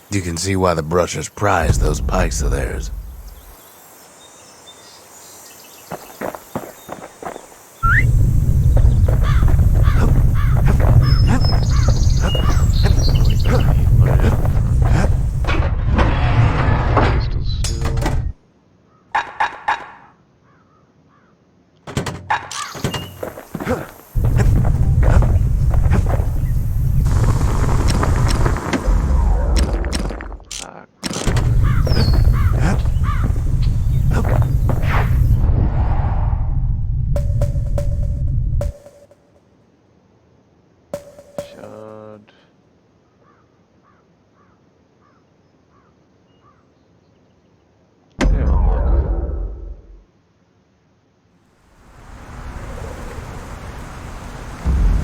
You can see why the brushers prize those pikes of theirs.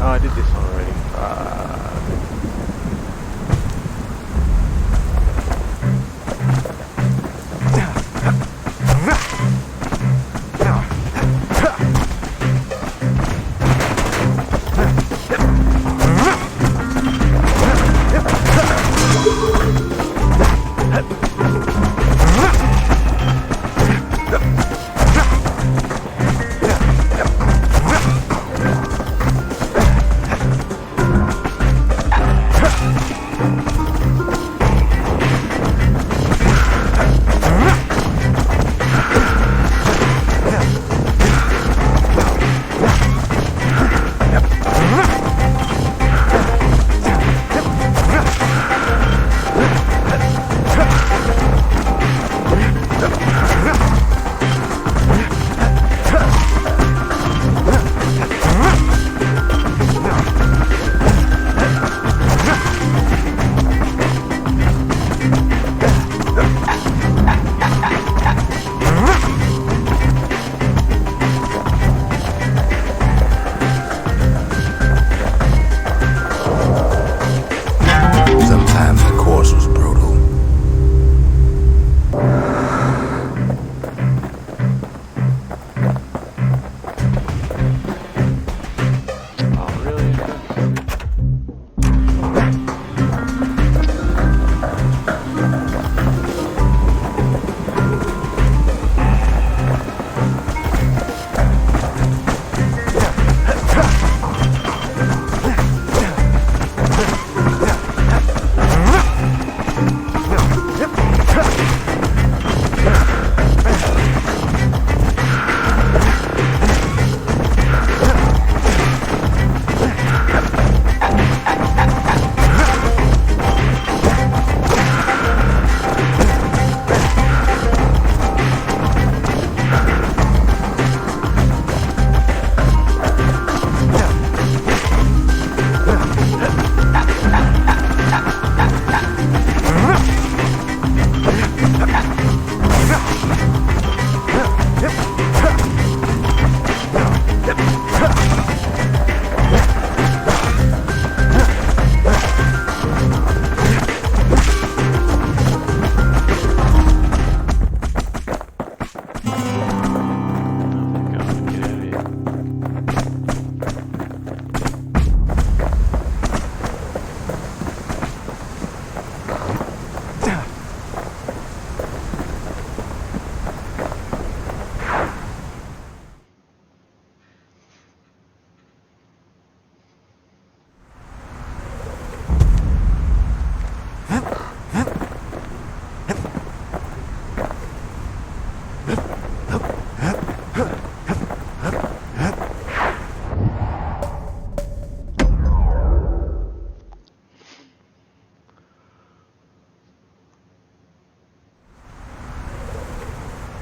Oh, I did this one already. Sometimes the course was brutal. Oh, really?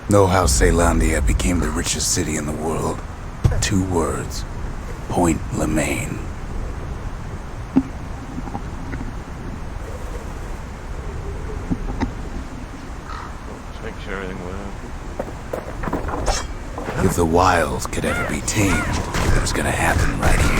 Know how Caelondia became the richest city in the world? 2 words. Point Lemaine. Just make sure everything went. If the wilds could ever be tamed, it was gonna happen right here.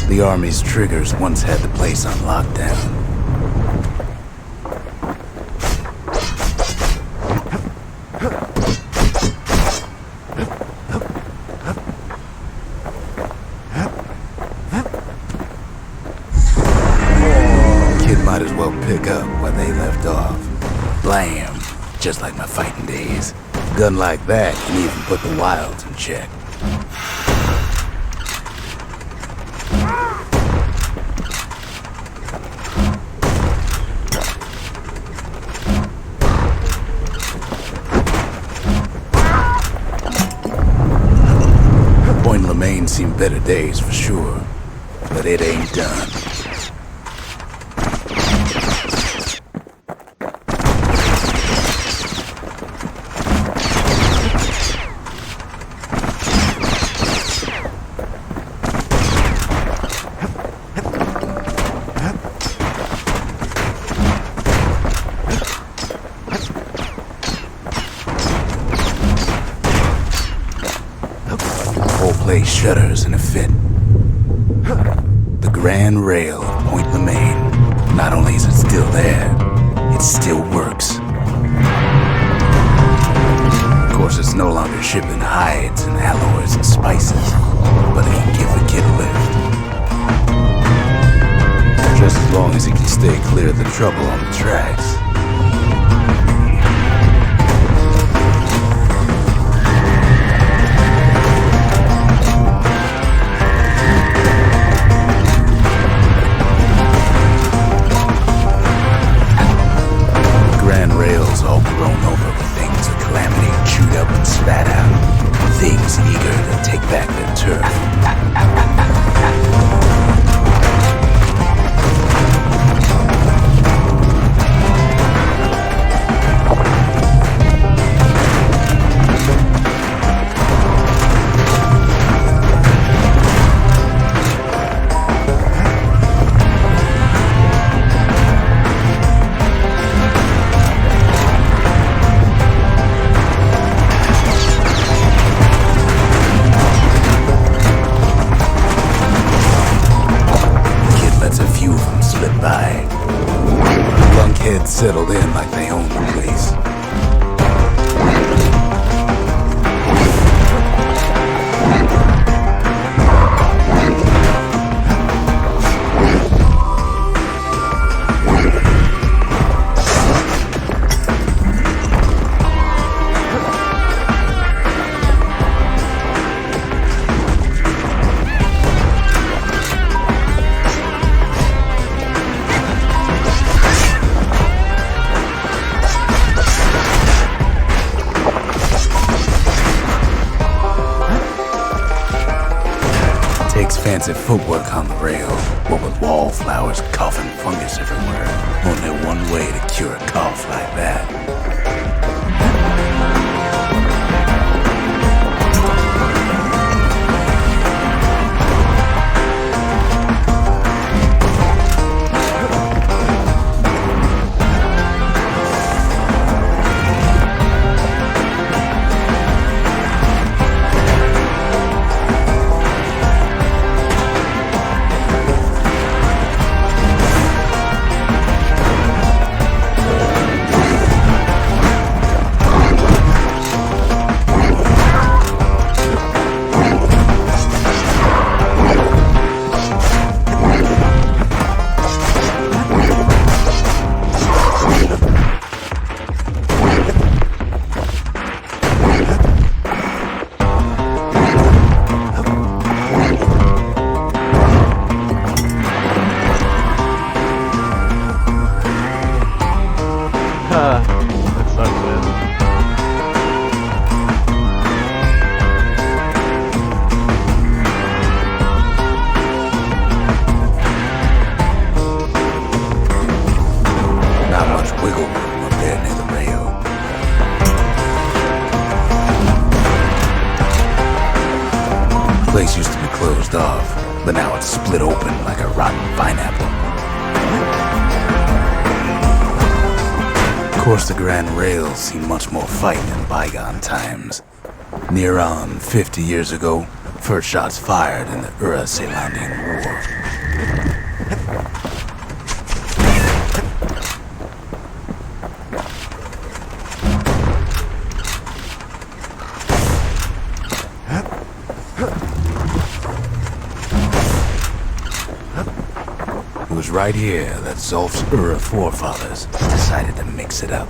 The army's triggers once had the place on lockdown. Might as well pick up where they left off. Blam! Just like my fighting days. Gun like that can even put the wilds in check. Point Lemaine seen better days for sure, but it ain't done. Place shudders in a fit. The grand rail of Point Lemaine. Not only is it still there, it still works. Of course, it's no longer shipping hides and alloys and spices, but it can give a kid a lift. Just as long as he can stay clear of the trouble on the tracks. All grown over with things of calamity chewed up and spat out. Things eager to take back their turf. Lunkheads settled in like they owned the place. Fancy footwork on the rail, what with wallflowers, coughing fungus everywhere. Only one way to cure a cough like that. That sucks, man. Not much wiggle room up there near the rail. The place used to be closed off, but now it's split open like a rotten pineapple. Of course, the Grand Rails see much more fight in bygone times. Near on 50 years ago, first shots fired in the Ura-Celandian War. It was was right here that Zolf's Ura forefathers decided to mix it up.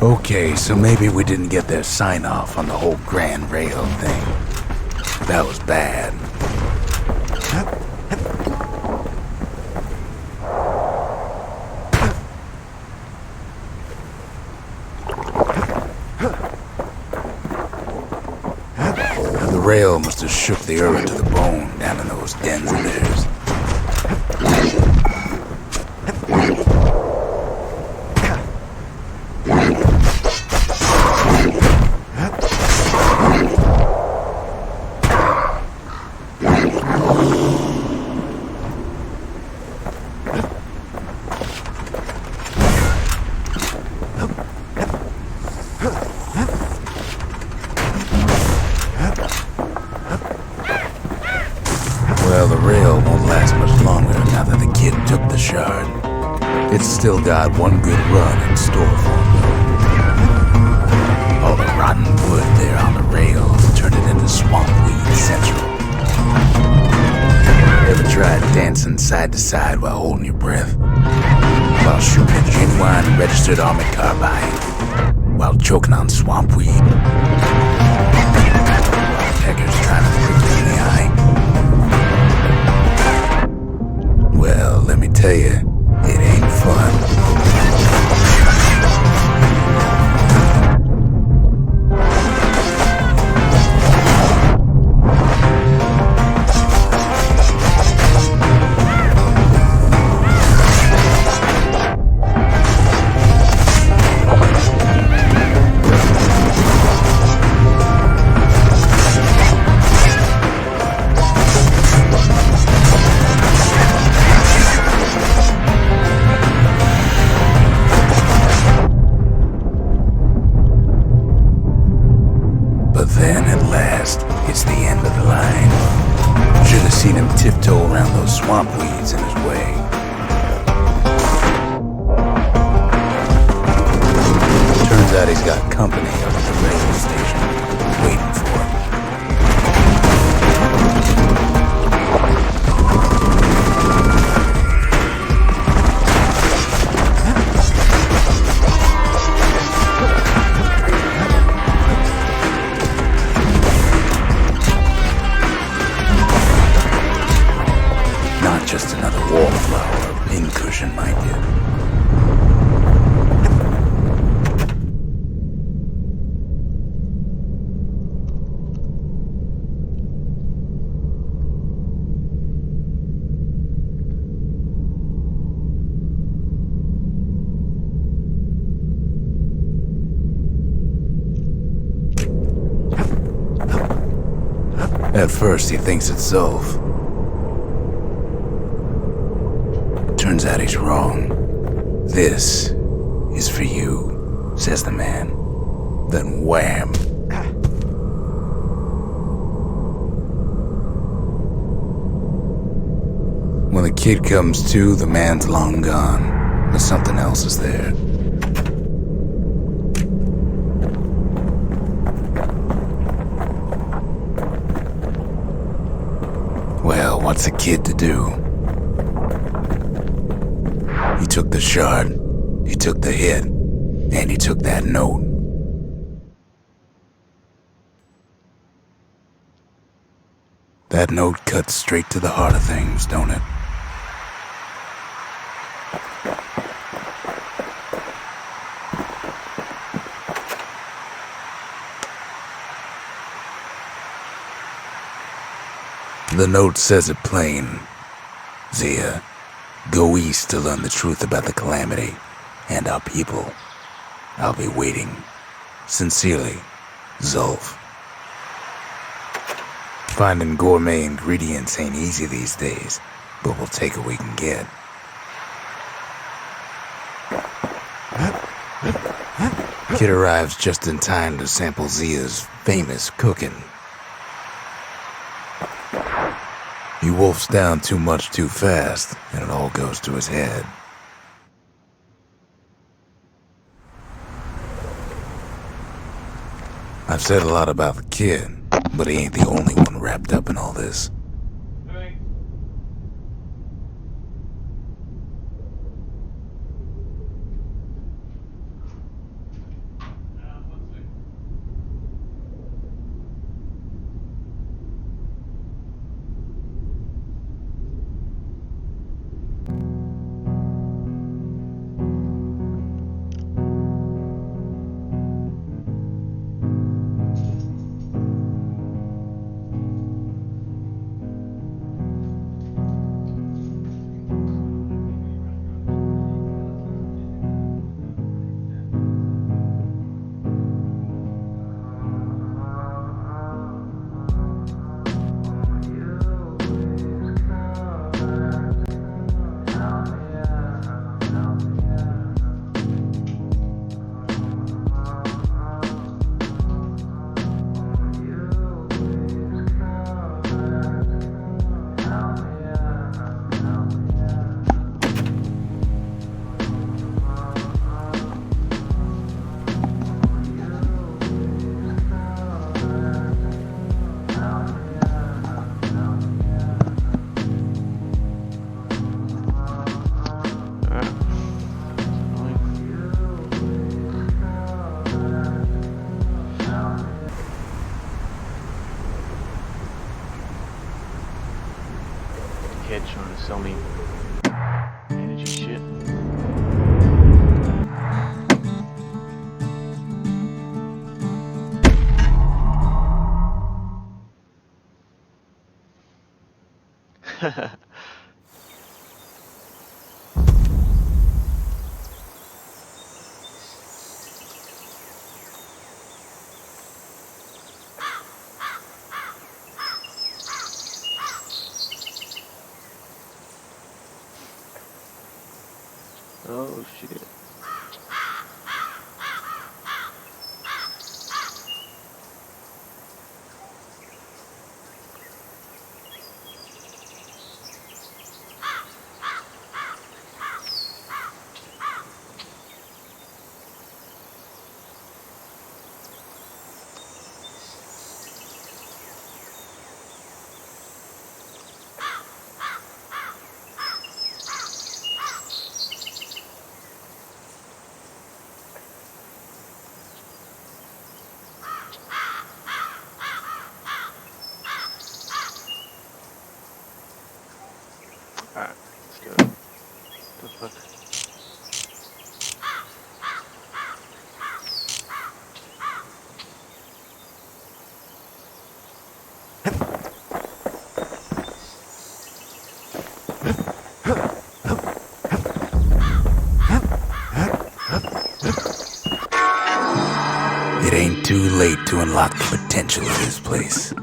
Okay, so maybe we didn't get their sign-off on the whole Grand Rail thing. That was bad. The rail must have shook the Ura to the bone down in those dens of theirs. Well, the rail won't last much longer now that the kid took the shard. It's still got one good run in store for him, though. All the rotten wood there on the rails turned it into swamp weed central. Ever tried dancing side to side while holding your breath? While shooting a genuine registered army carbine? While choking on swamp weed? While peckers trying to prick you in the eye? Well, let me tell you, it ain't fun. Then, at last, it's the end of the line. Should have seen him tiptoe around those swamp weeds in his way. Turns out he's got company up at the railway station, waiting for him. Just another wallflower or pincushion, mind you. At first, he thinks it's Zolf. Turns out he's wrong. This is for you, says the man. Then wham! When the kid comes to, the man's long gone, but something else is there. Well, what's a kid to do? He took the shard, he took the hit, and he took that note. That note cuts straight to the heart of things, don't it? The note says it plain. Zia, go east to learn the truth about the calamity and our people. I'll be waiting. Sincerely, Zolf. Finding gourmet ingredients ain't easy these days, but we'll take what we can get. Kid arrives just in time to sample Zia's famous cooking. He wolfs down too much too fast, and it all goes to his head. I've said a lot about the kid, but he ain't the only one wrapped up in all this. Kid trying to sell me energy shit. Oh shit. Alright, let's go. The fuck? It ain't too late to unlock the potential of this place.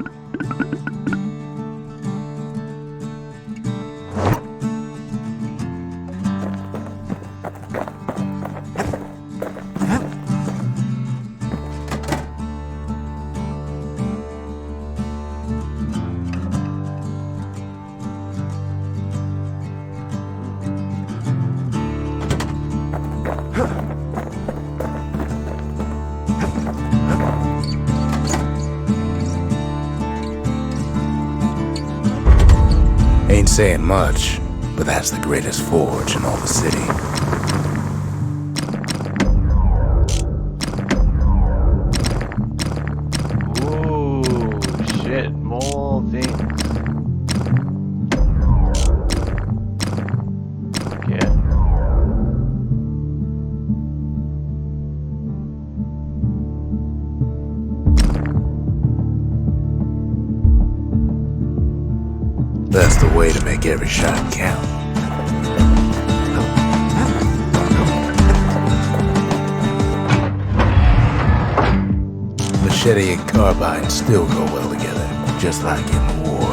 Ain't saying much, but that's the greatest forge in all the city. Ooh, shit, more things. Yeah. That's the way to make every shot count. machete and carbine still go well together, just like in war.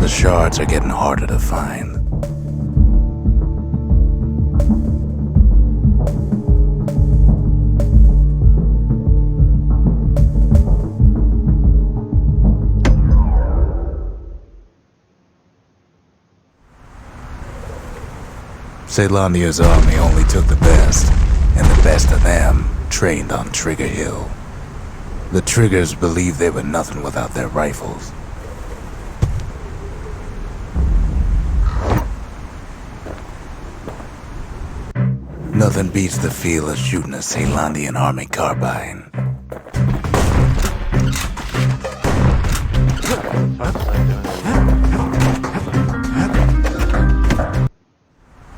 The shards are getting harder to find. Caelandia's army only took the best, and the best of them trained on Trigger Hill. The Triggers believed they were nothing without their rifles. Nothing beats the feel of shooting a Caelandian army carbine.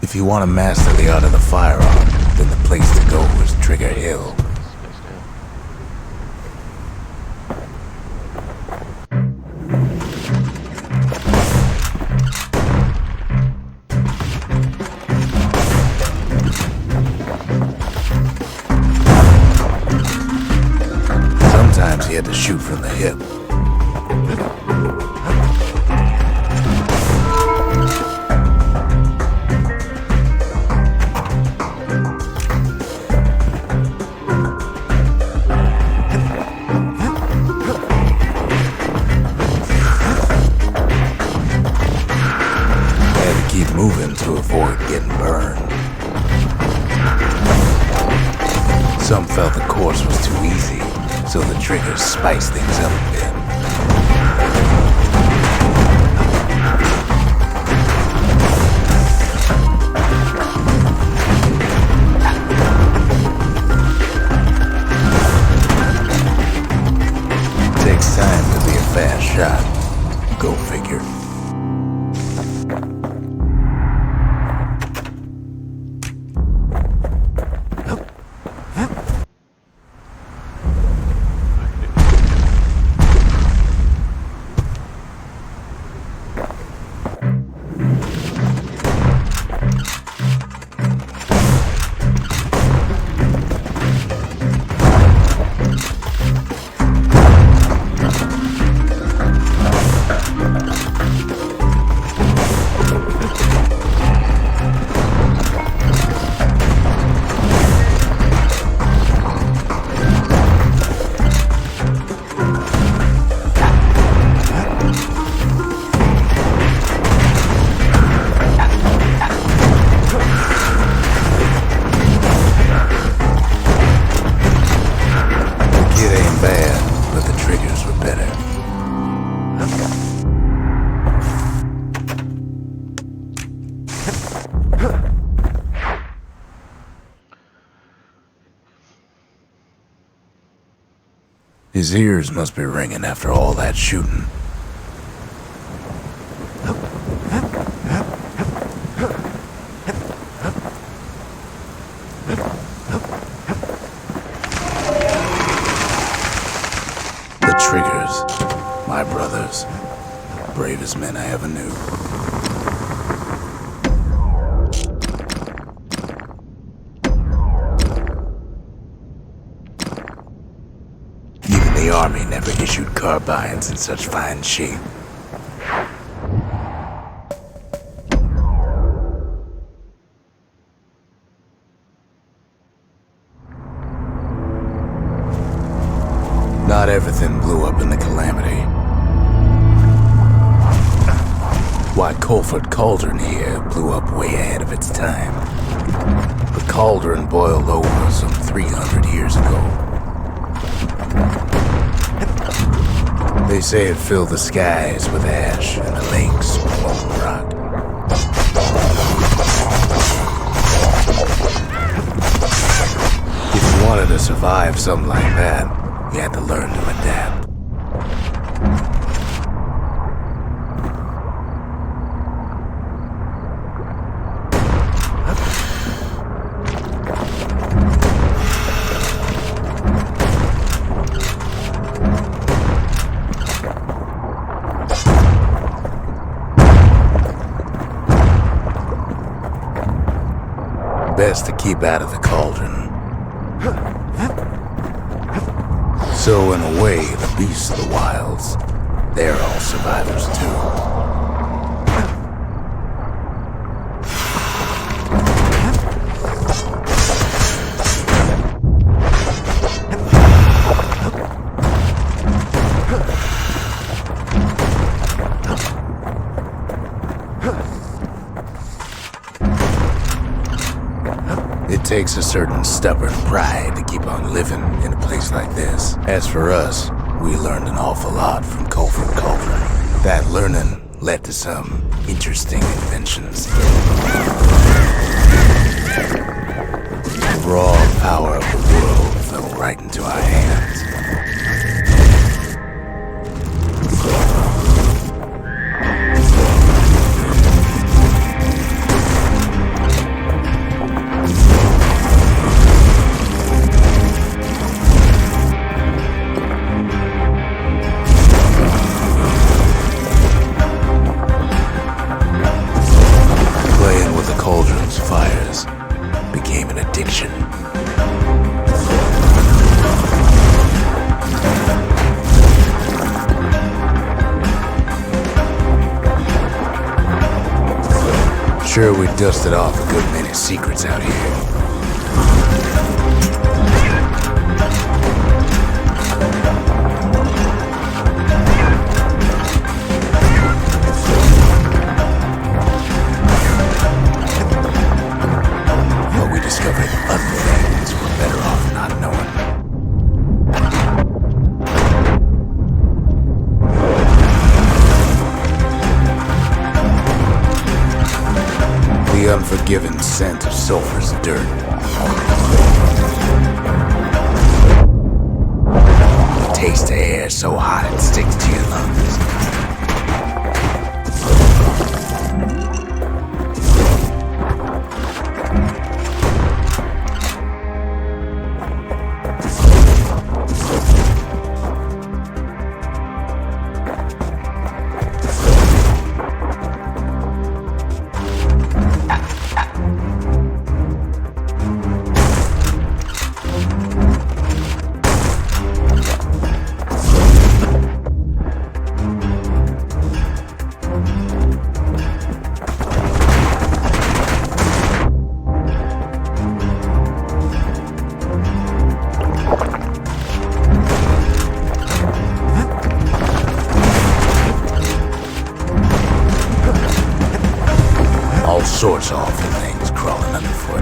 If you want to master the art of the firearm, then the place to go is Trigger Hill. Sometimes he had to shoot from the hip. Moving to avoid getting burned. Some felt the course was too easy, so the Triggers spiced things up a bit. Takes time to be a fast shot. Go figure. His ears must be ringing after all that shooting. The Triggers, my brothers, bravest men I ever knew. The army never issued carbines in such fine shape. Not everything blew up in the calamity. Why, Colford Cauldron here blew up way ahead of its time. The cauldron boiled over some 300 years ago. They say it filled the skies with ash and the lakes with molten rock. If you wanted to survive something like that, you had to learn to adapt. Best to keep out of the cauldron. So in a way, the beasts of the wilds, they're all survivors too. It takes a certain stubborn pride to keep on living in a place like this. As for us, we learned an awful lot from Cauldron. That learning led to some interesting inventions. The raw power of the world fell right into our hands. Cauldron's fires became an addiction. Sure, we dusted off a good many secrets out here. The unforgiving scent of sulfur's dirt. The taste of air so hot it sticks to your lungs. All sorts of awful things crawling underfoot.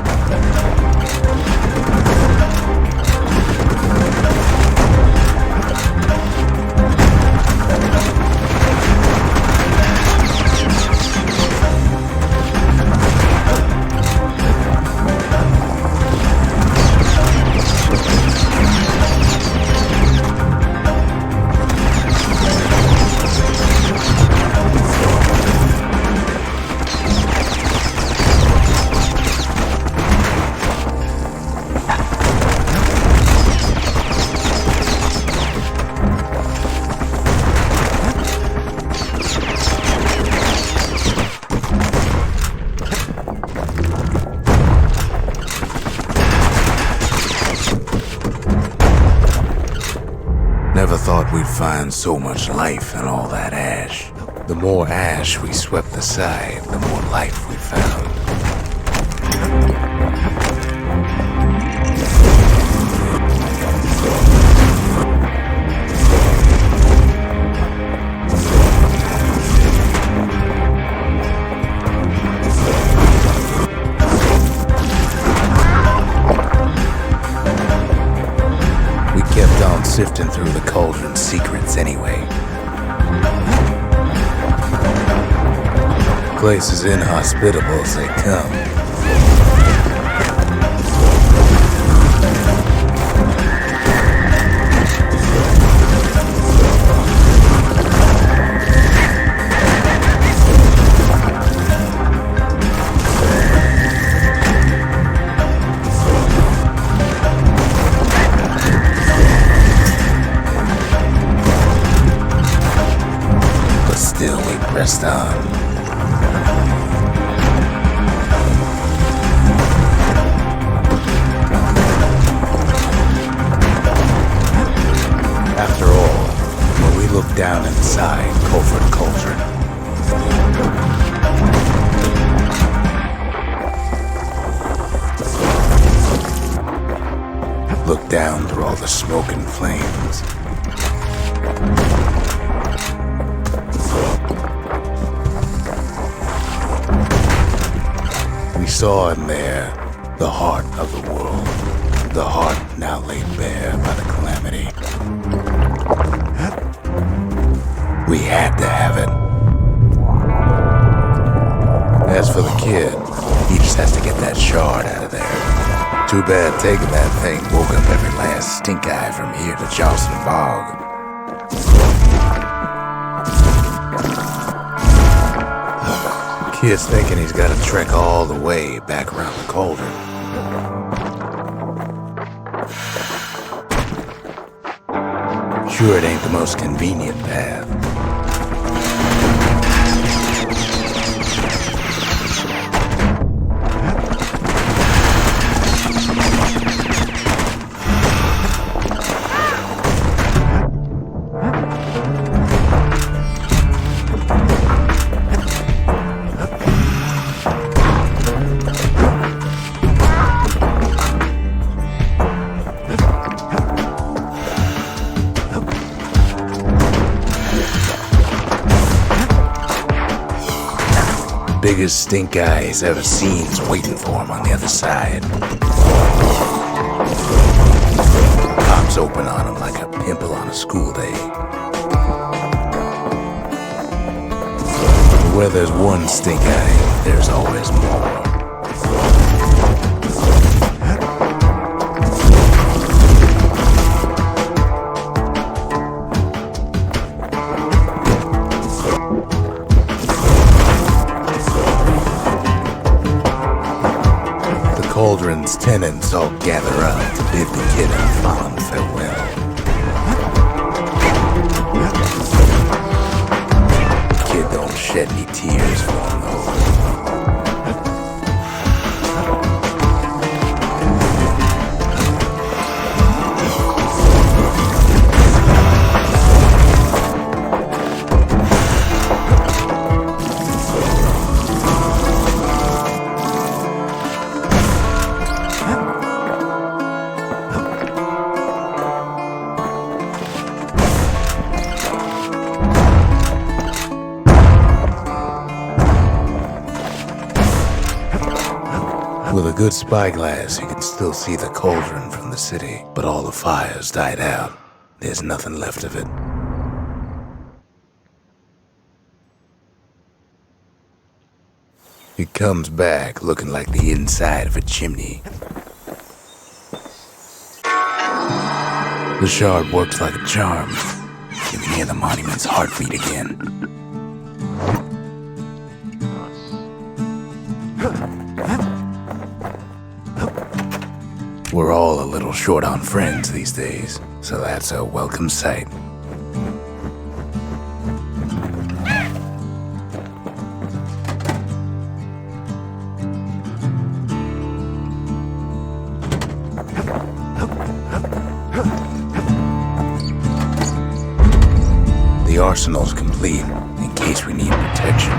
Never thought we'd find so much life in all that ash. The more ash we swept aside, the more life we found. Kept on sifting through the cauldron's secrets anyway. Place as inhospitable as they come. Still we pressed on. inside Culford Cauldron. Look down through all the smoke and flames. We saw in there the heart of the world, the heart now laid bare by the calamity. We had to have it. As for the kid, he just has to get that shard out of there. Too bad taking that thing woke up every last stink eye from here to Charleston Bog. Kid's thinking he's got to trek all the way back around the cauldron. Sure, it ain't the most convenient path. Biggest stink eye he's ever seen's waiting for him on the other side. Pops open on him like a pimple on a school day. Where there's one stink eye, there's always more. Cauldron's tenants all gather up to bid the kid a fond farewell. Kid don't shed any tears for him though. With a good spyglass, you can still see the cauldron from the city, but all the fires died out. There's nothing left of it. It comes back looking like the inside of a chimney. The shard works like a charm. You can hear the monument's heartbeat again. We're all a little short on friends these days, so that's a welcome sight. The arsenal's complete, in case we need protection.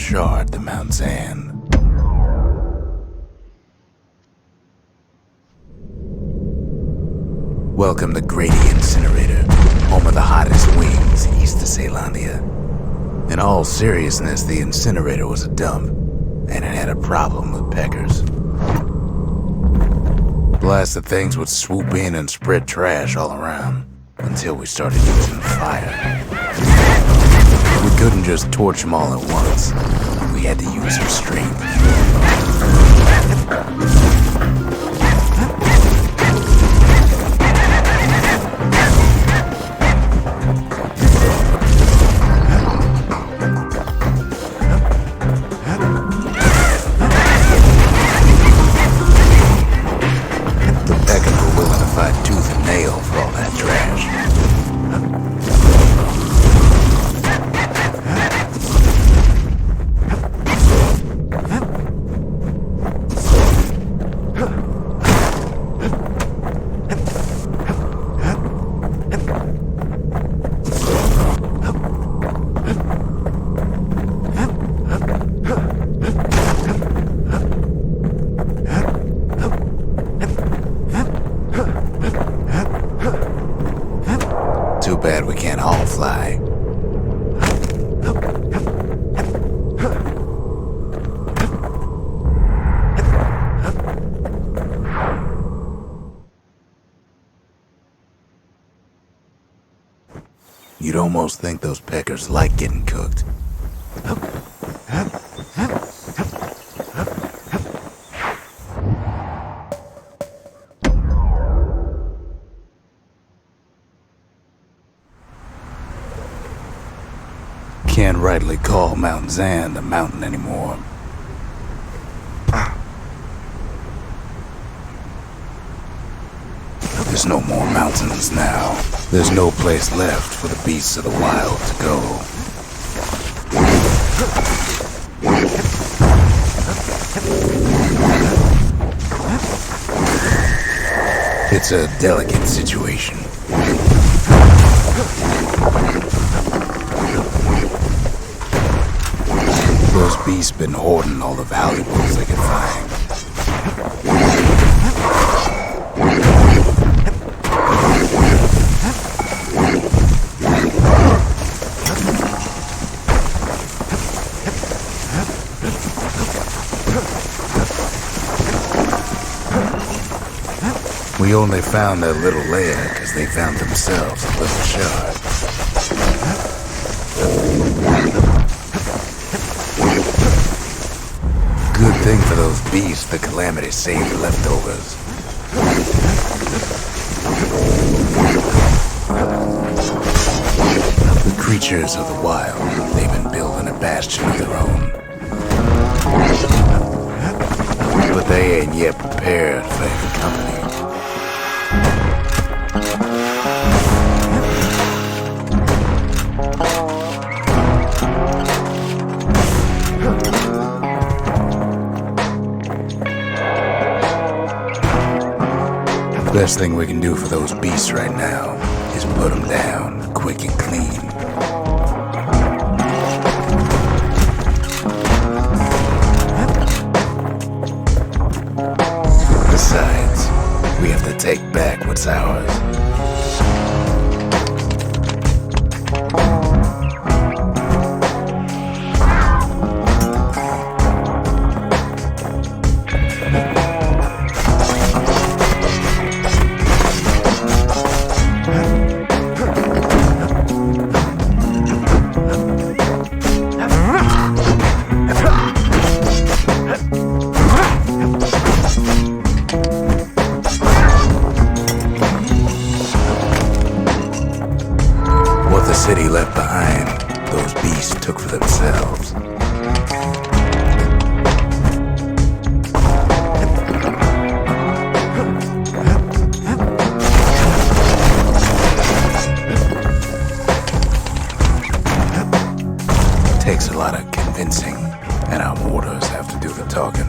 shard to Mount Zan. Welcome to Grady Incinerator, home of the hottest wings east of Caelandia. In all seriousness, the incinerator was a dump, and it had a problem with peckers. Blasted things would swoop in and spread trash all around, until we started using fire. We couldn't just torch them all at once. We had to use restraint. Tooth and nail for all that trash. Too bad we can't all fly. You'd almost think those peckers like getting cooked. Can't rightly call Mount Zan a mountain anymore. There's no more mountains now. There's no place left for the beasts of the wild to go. It's a delicate situation. Those beasts been hoarding all the valuables they could find. We only found their little lair because they found themselves a little shard. Good thing for those beasts, the Calamity saved the leftovers. The creatures of the wild, they've been building a bastion of their own. But they ain't yet prepared for heavy company. Best thing we can do for those beasts right now is put them down quick and clean. Besides, we have to take back what's ours. The city left behind, those beasts took for themselves. Takes a lot of convincing, and our mortars have to do the talking.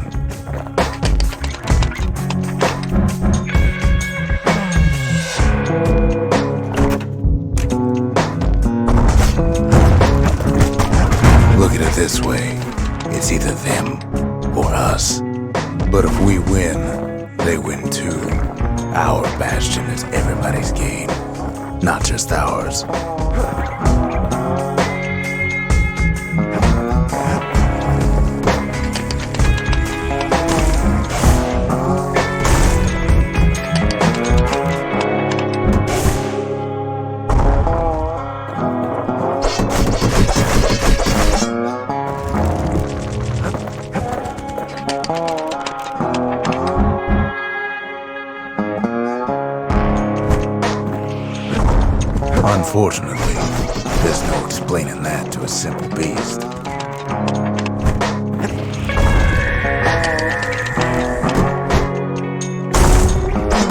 Look at it this way. them or us. But if we win, they win too. Our Bastion is everybody's game, not just ours. Unfortunately, there's no explaining that to a simple beast.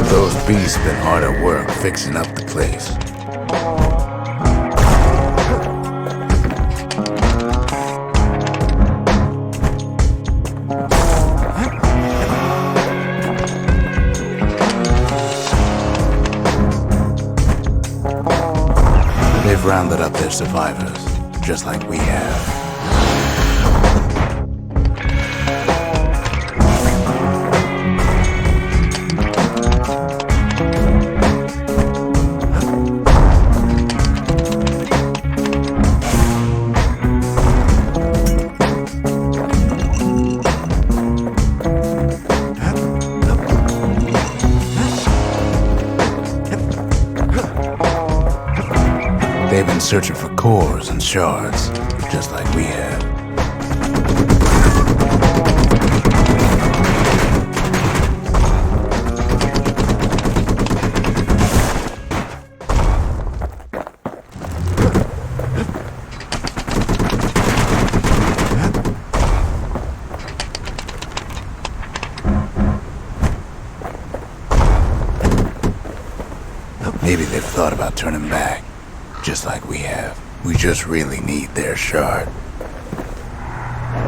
Those beasts been hard at work fixing up the place. They've rounded up their survivors, just like we have. They've been searching for cores and shards, just like we have. Maybe they've thought about turning back, just like we have. We just really need their shard.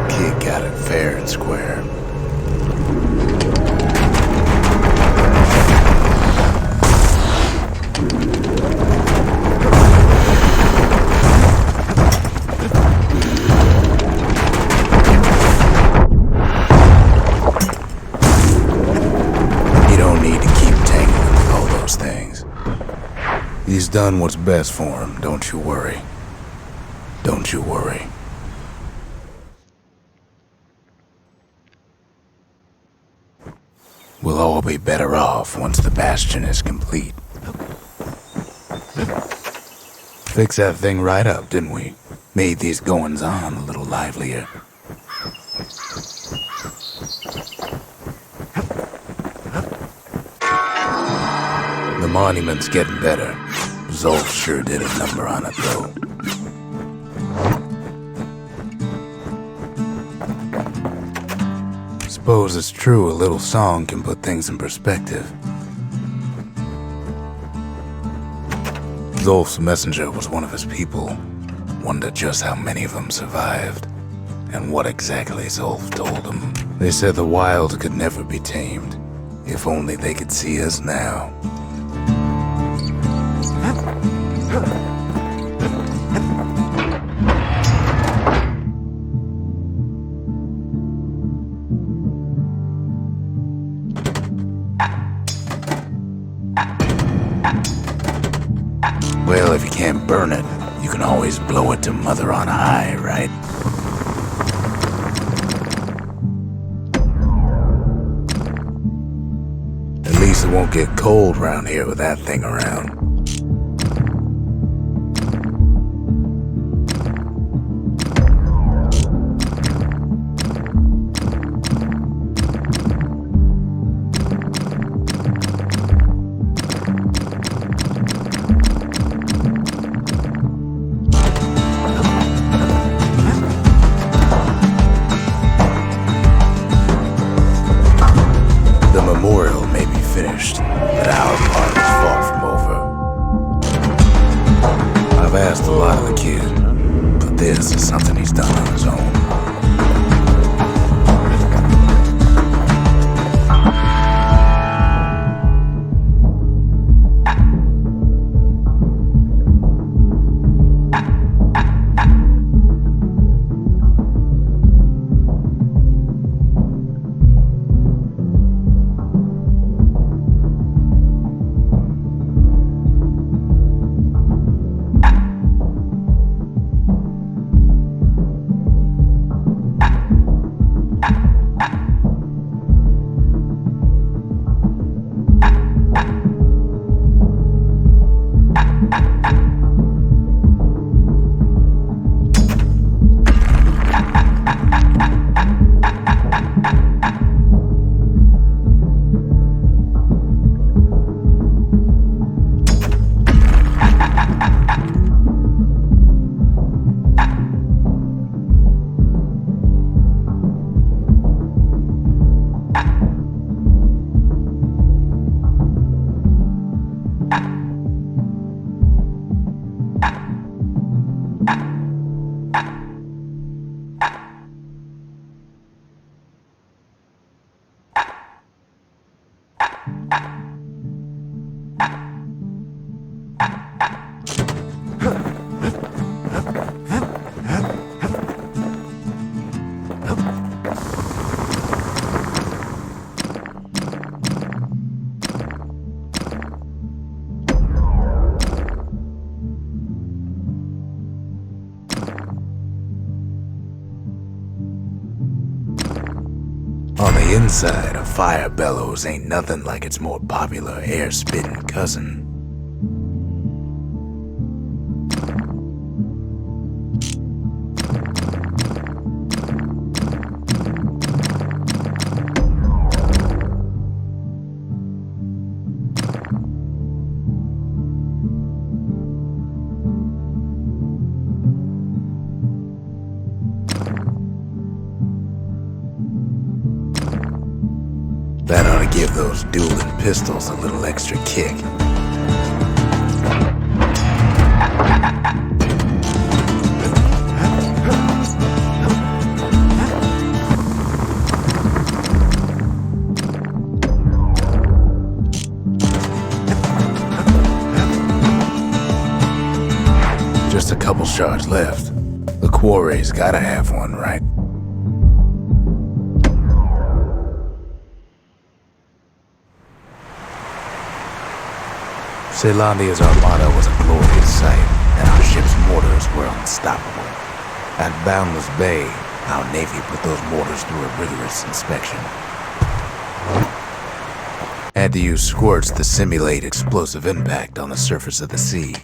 Kid got it fair and square. You don't need to keep tangling with all those things. He's done what's best for him, don't you worry. Don't you worry. We'll all be better off once the Bastion is complete. Fixed that thing right up, didn't we? Made these goings-on a little livelier. The monument's getting better. Zolf sure did a number on it, though. Suppose it's true a little song can put things in perspective. Zolf's messenger was one of his people. Wondered just how many of them survived, and what exactly Zolf told them. They said the wild could never be tamed. If only they could see us now. Well, if you can't burn it, you can always blow it to Mother on high, right? At least it won't get cold around here with that thing around. The memorial may be finished, but our part is far from over. the inside, a fire bellows ain't nothing like its more popular air-spitting cousin. That ought to give those dueling pistols a little extra kick. Just a couple shards left. The quarry's gotta have one, right? Celandia's armada was a glorious sight, and our ship's mortars were unstoppable. At Boundless Bay, our Navy put those mortars through a rigorous inspection. Had to use squirts to simulate explosive impact on the surface of the sea.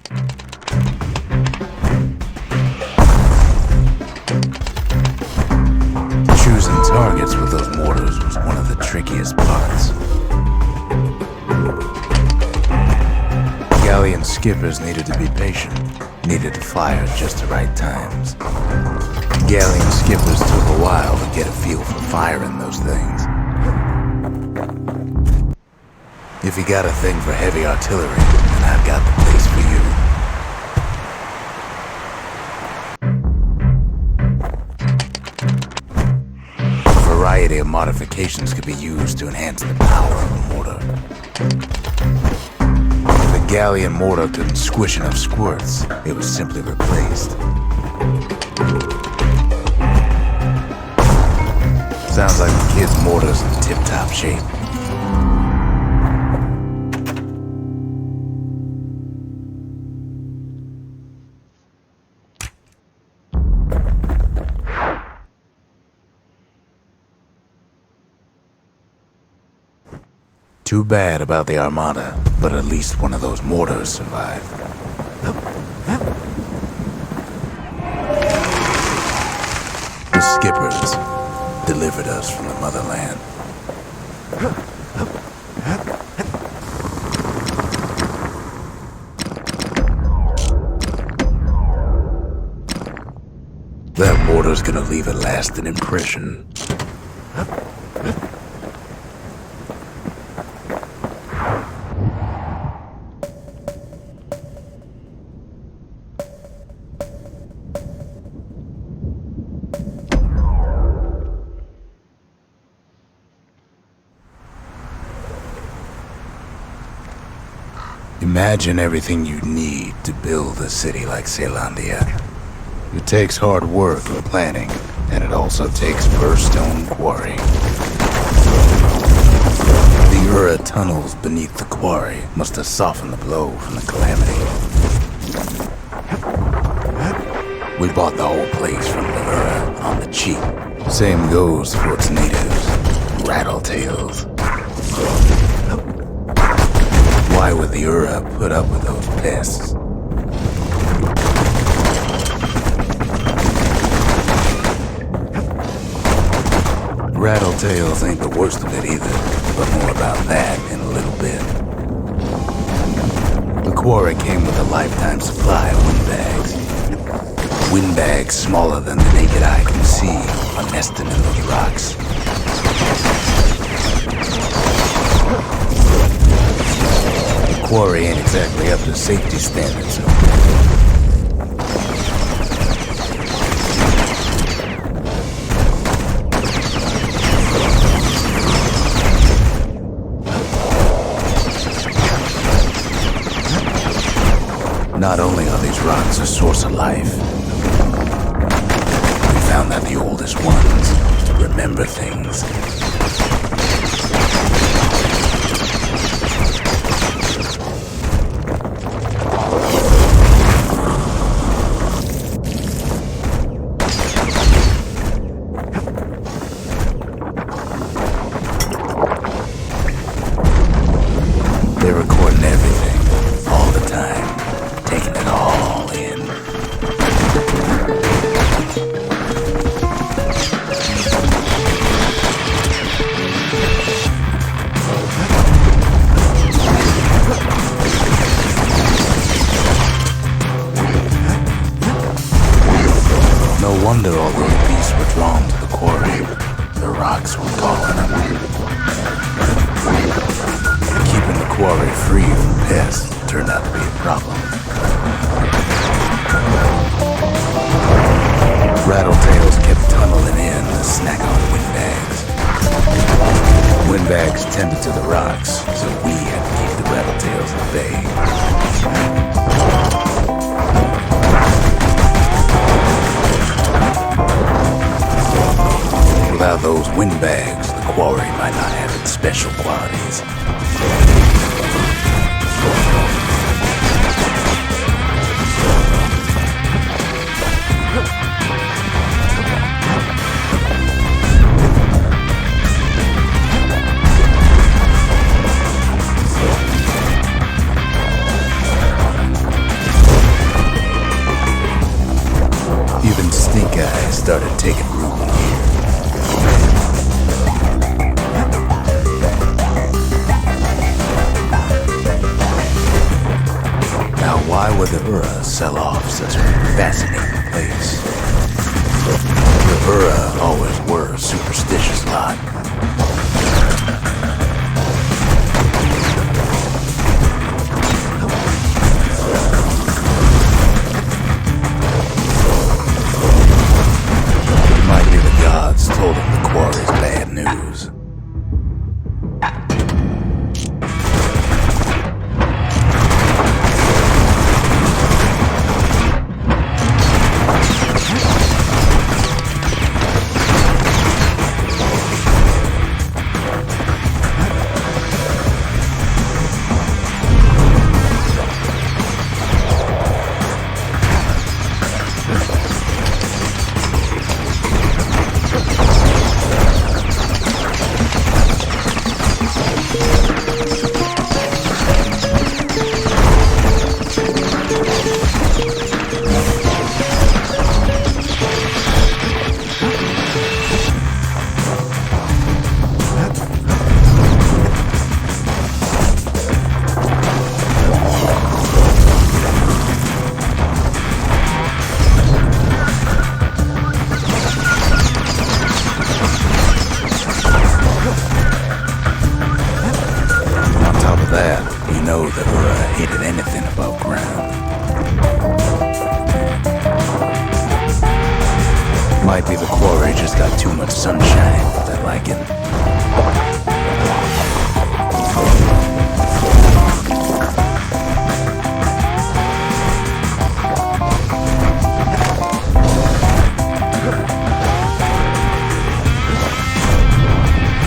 Choosing targets with those mortars was one of the trickiest parts. Galleon skippers needed to be patient, needed to fire at just the right times. Galleon skippers took a while to get a feel for firing those things. If you got a thing for heavy artillery, then I've got the place for you. A variety of modifications could be used to enhance the power of a mortar. If a galleon mortar couldn't squish enough squirts, it was simply replaced. Sounds like the kid's mortar's in tip-top shape. Too bad about the Armada, but at least one of those mortars survived. The skippers delivered us from the motherland. That mortar's gonna leave a lasting impression. Imagine everything you need to build a city like Celandia. It takes hard work and planning, and it also takes Bastion quarry. The Ura tunnels beneath the quarry must have softened the blow from the calamity. We bought the whole place from the Ura on the cheap. Same goes for its natives, rattletails. Why would the Ura put up with those pests? Rattletails ain't the worst of it either, but more about that in a little bit. The quarry came with a lifetime supply of windbags. Windbags smaller than the naked eye can see are nesting in those rocks. The quarry ain't exactly up to safety standards. Not only are these rocks a source of life, we found that the oldest ones remember things. rocks were calling them. Keeping the quarry free from pests turned out to be a problem. Rattletails kept tunneling in to snack on windbags. Windbags tended to the rocks, so we had to keep the rattletails at bay. Without those windbags, the quarry might not have its special qualities. Even stink eyes started taking root here. Now, why would the Ura sell off such a fascinating place? The Ura always were a superstitious lot. Told him the quarry's bad news. Know that Ura hated anything above ground. Might be the quarry just got too much sunshine for their liking.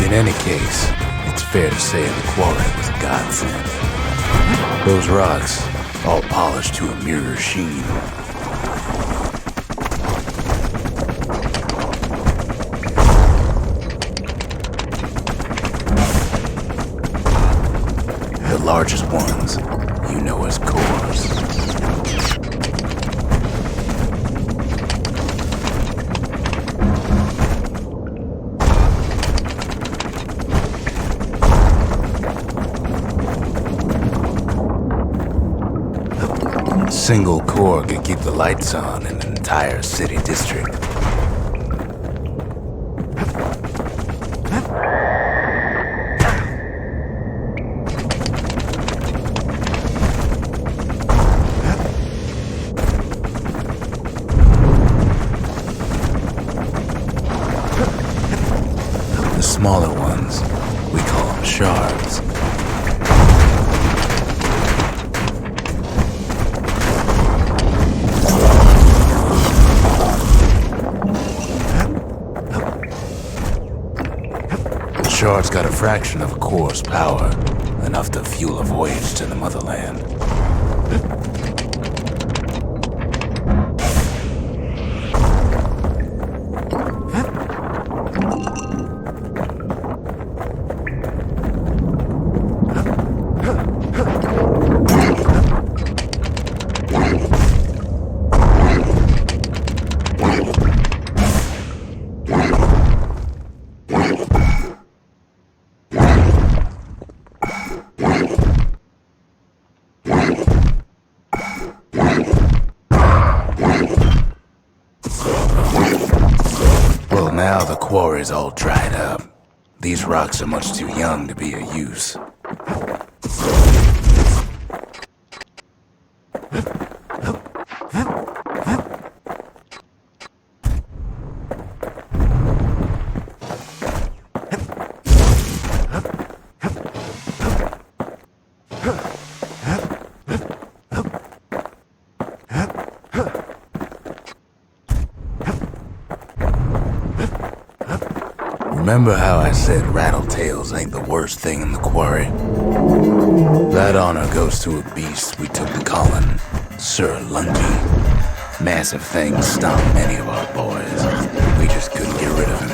In any case, it's fair to say the quarry was a godsend. Those rocks, all polished to a mirror sheen. The largest ones, you know as cores. A single core could keep the lights on in an entire city district. The smaller ones, we call them shards. Shards got a fraction of a core's power, enough to fuel a voyage to the motherland. Well, now the quarry's all dried up. These rocks are much too young to be of use. Remember how I said rattletails ain't the worst thing in the quarry? That honor goes to a beast we took to Colin, Sir Lungy. Massive things stomped many of our boys. We just couldn't get rid of him.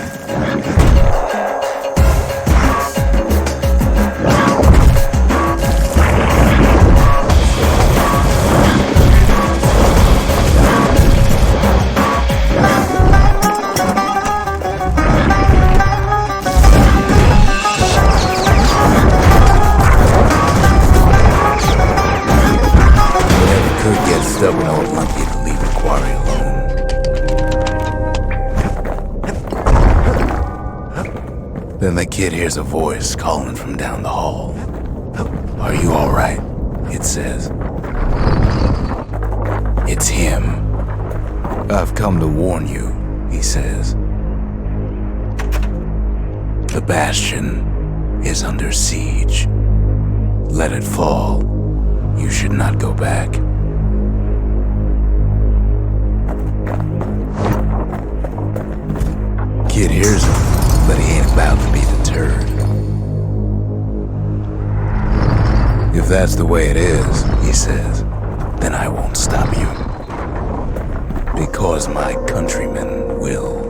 Stubborn old Lumpy to leave the quarry alone. Then the kid hears a voice calling from down the hall. "Are you alright?" it says. "It's him. I've come to warn you," he says. "The Bastion is under siege. Let it fall. You should not go back." Kid hears him, but he ain't about to be deterred. "If that's the way it is," he says, "then I won't stop you. Because my countrymen will."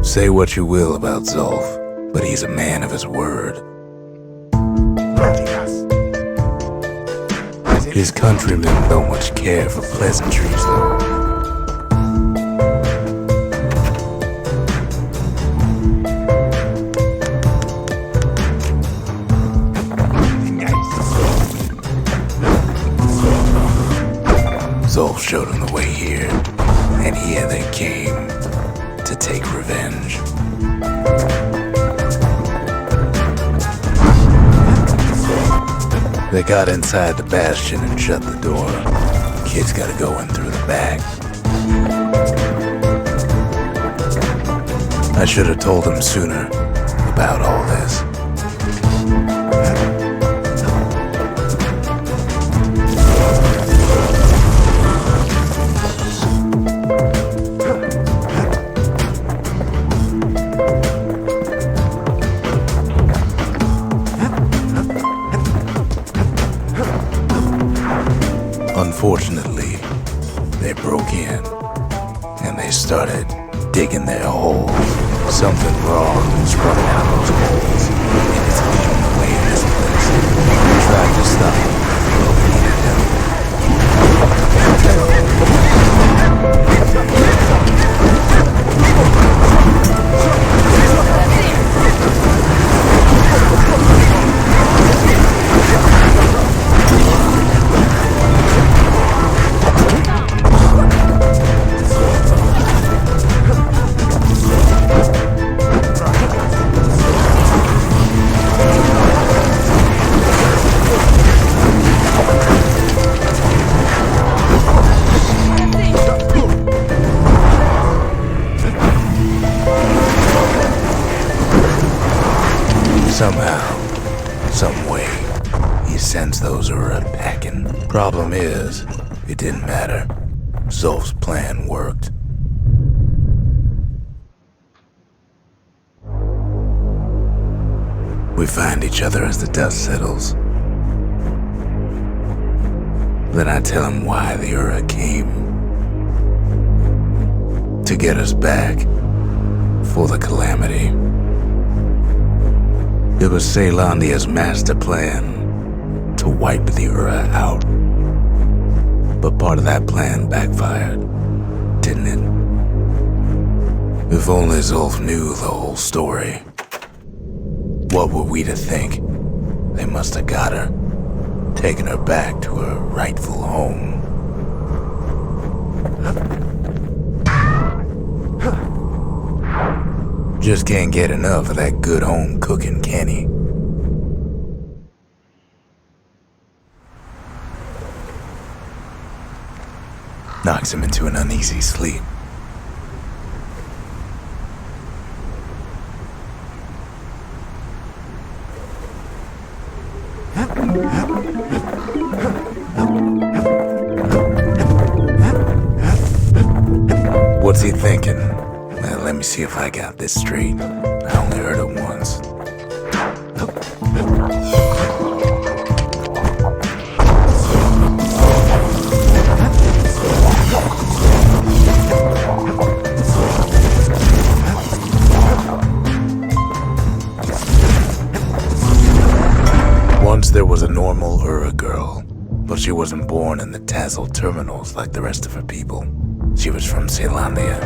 Say what you will about Zulf, but he's a man of his word. His countrymen don't much care for pleasantries, though. Zulf showed him the way here, and here they came to take revenge. They got inside the Bastion and shut the door. Kid's gotta go in through the back. I should have told him sooner about all this. Unfortunately, they broke in, and they started digging their hole. Something wrong was running out of those holes, and it's leading the way in this place. We tried to stop it, but we needed help. Somehow, some way, he sends those Ura packing. Problem is, it didn't matter. Zulf's plan worked. We find each other as the dust settles. Then I tell him why the Ura came. To get us back for the calamity. It was Ceylandia's master plan to wipe the Ura out. But part of that plan backfired, didn't it? If only Zulf knew the whole story. What were we to think? They must have got her. taking her back to her rightful home. Just can't get enough of that good home cooking, can he? Knocks him into an uneasy sleep. What's he thinking? Well, let me see if I got this straight. I only heard it once. Once there was a normal Ura girl, but she wasn't born in the Tassel terminals like the rest of her people. She was from Ceylondia.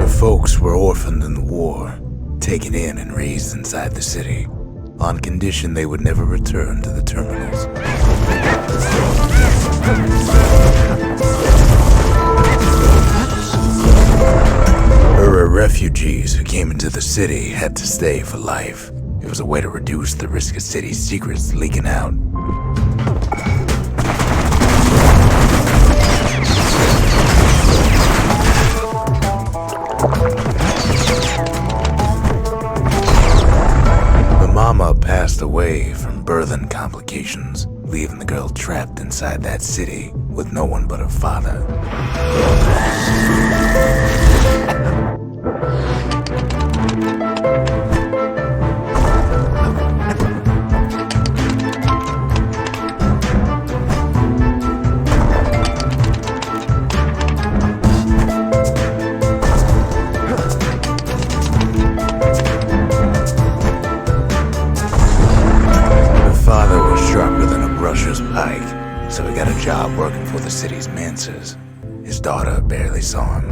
Her folks were orphaned in the war, taken in and raised inside the city, on condition they would never return to the terminals. Refugees who came into the city had to stay for life. It was a way to reduce the risk of city secrets leaking out. The mama passed away from birthing complications, leaving the girl trapped inside that city with no one but her father. Pike, so he got a job working for the city's mancers. His daughter barely saw him.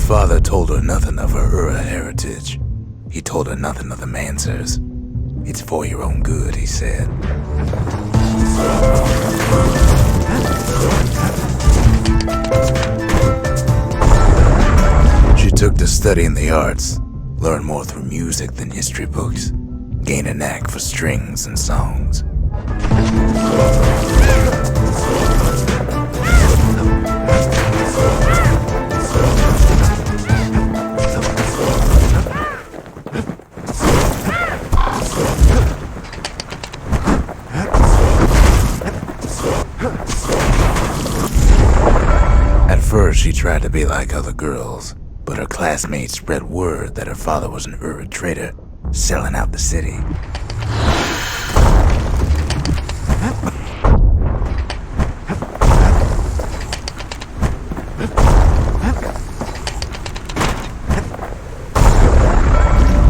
Father told her nothing of her Ura heritage. He told her nothing of the Mancers. It's for your own good, he said. She took to studying the arts, learned more through music than history books, gained a knack for strings and songs. First, she tried to be like other girls, but her classmates spread word that her father was an Ura trader, selling out the city.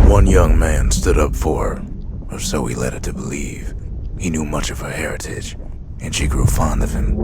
One young man stood up for her, or so he led her to believe. He knew much of her heritage, and she grew fond of him.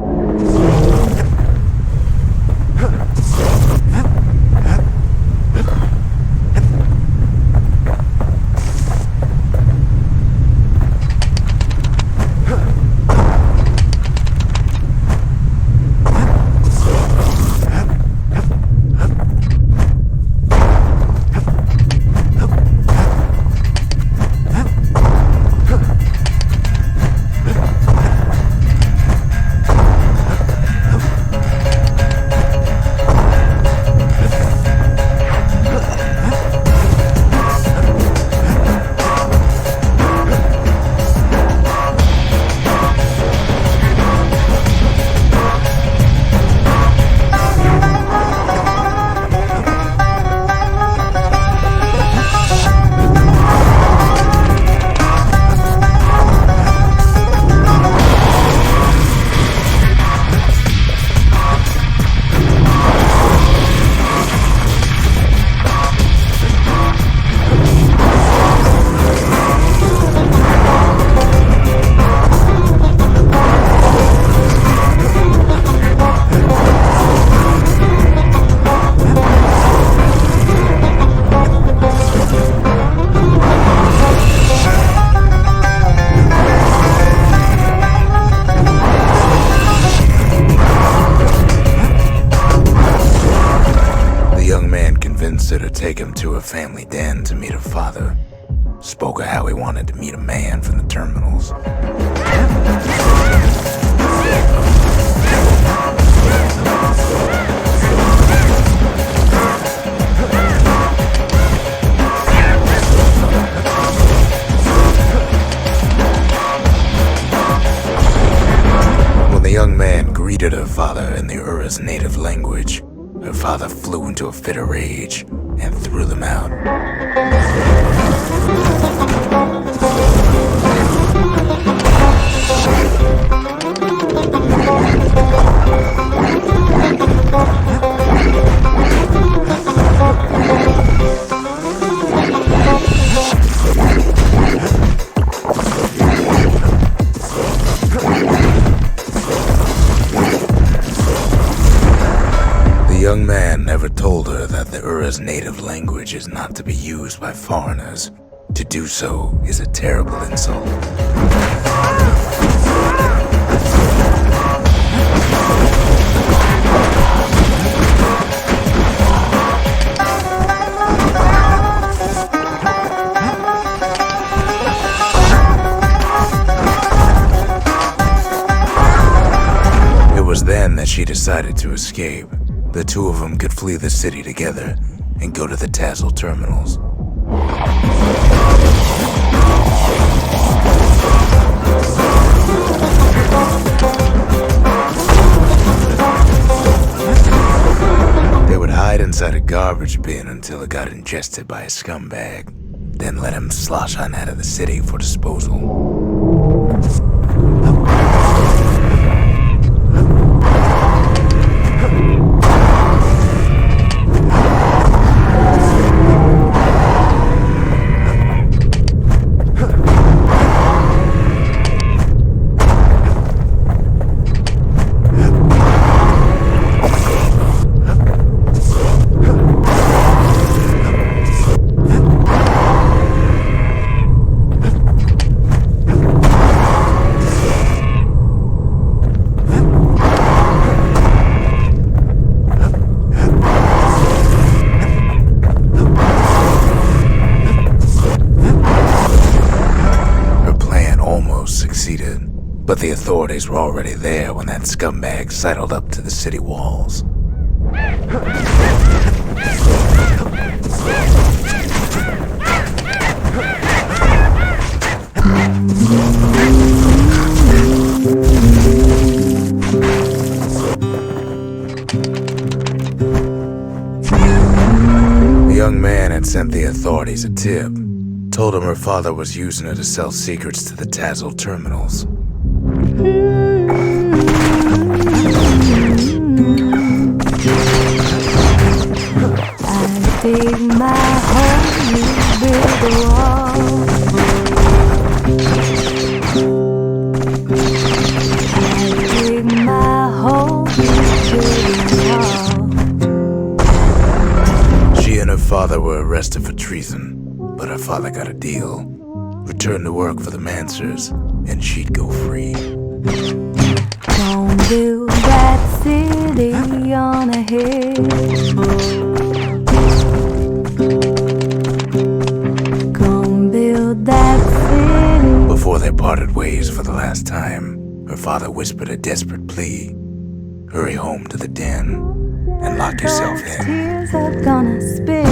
him to her family den to meet her father. Spoke of how he wanted to meet a man from the terminals. When the young man greeted her father in the Ura's native language, her father flew into a fit of rage and threw them out. The young man never told her that the Ura's native language is not to be used by foreigners. To do so is a terrible insult. It was then that she decided to escape. The two of them could flee the city together and go to the Tassel terminals. They would hide inside a garbage bin until it got ingested by a scumbag, then let him slosh on out of the city for disposal. But the authorities were already there when that scumbag sidled up to the city walls. The young man had sent the authorities a tip. Told him her father was using her to sell secrets to the Tassel terminals. I dig my hole, you build a wall. I dig my hole, you build a wall. She and her father were arrested for treason, but her father got a deal. Returned to work for the Mansers, and she'd go free. Don't build that city on a hill. Gonna build that city. Before they parted ways for the last time, her father whispered a desperate plea. Hurry home to the den and lock yourself in. Tears are gonna spill.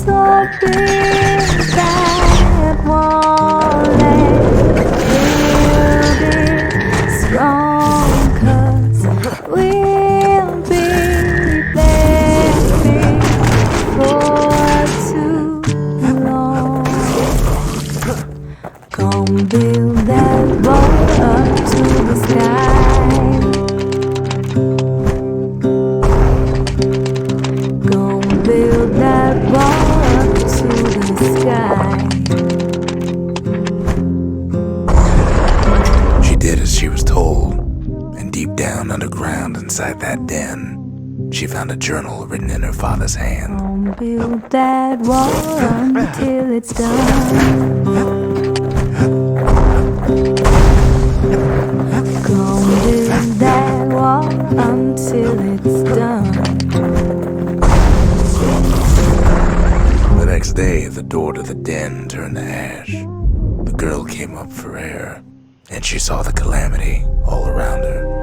So build that wall and build it strong, 'cause we'll be there for too long. Gonna build that wall up to the sky. Gonna build that wall up to the sky. She did as she was told, and deep down underground inside that den, she found a journal written in her father's hand. Gonna build that wall until it's done. Gonna build that wall until it's done. next day, the door to the den turned to ash. The girl came up for air, and she saw the calamity all around her.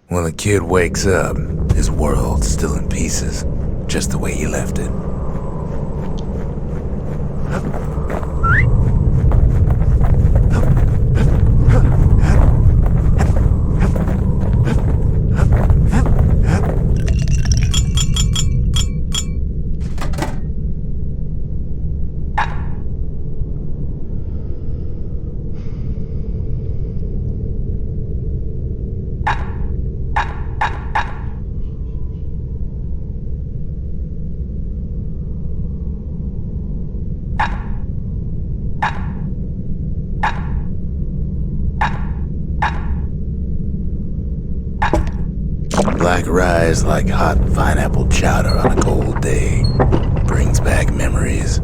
When the kid wakes up, his world's still in pieces, just the way he left it. Black rise like hot pineapple chowder on a cold day. Brings back memories.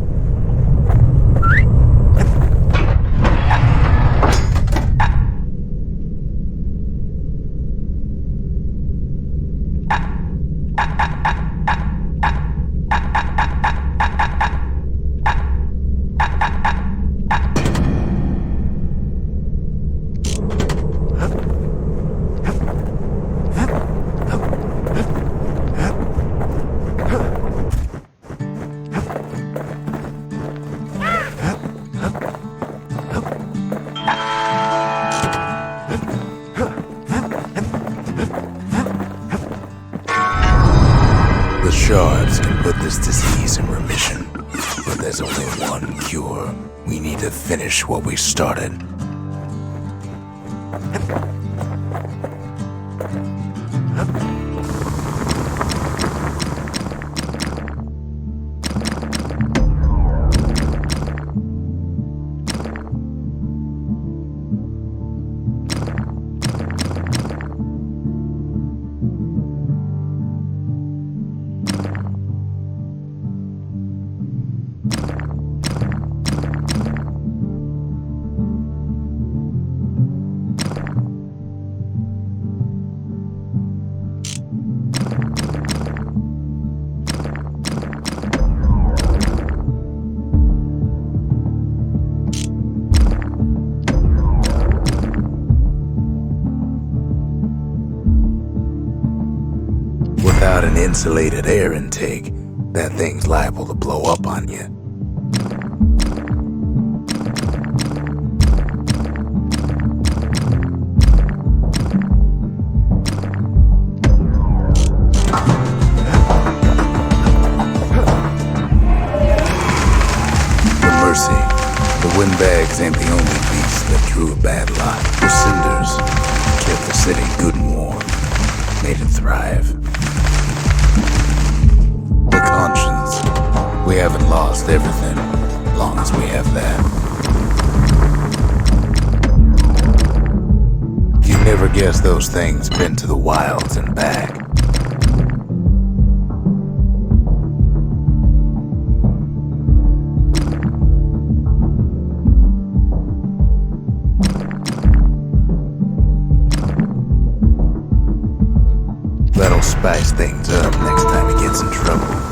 The shards can put this disease in remission, but there's only one cure. We need to finish what we started. Without an insulated air intake, that thing's liable to blow up on you. But mercy, the windbags ain't the only beast that drew a bad lot. The cinders kept the city good and warm, made it thrive. The conscience. We haven't lost everything, long as we have that. You never guess those things been to the wilds and back. That'll spice things up next time he gets in trouble.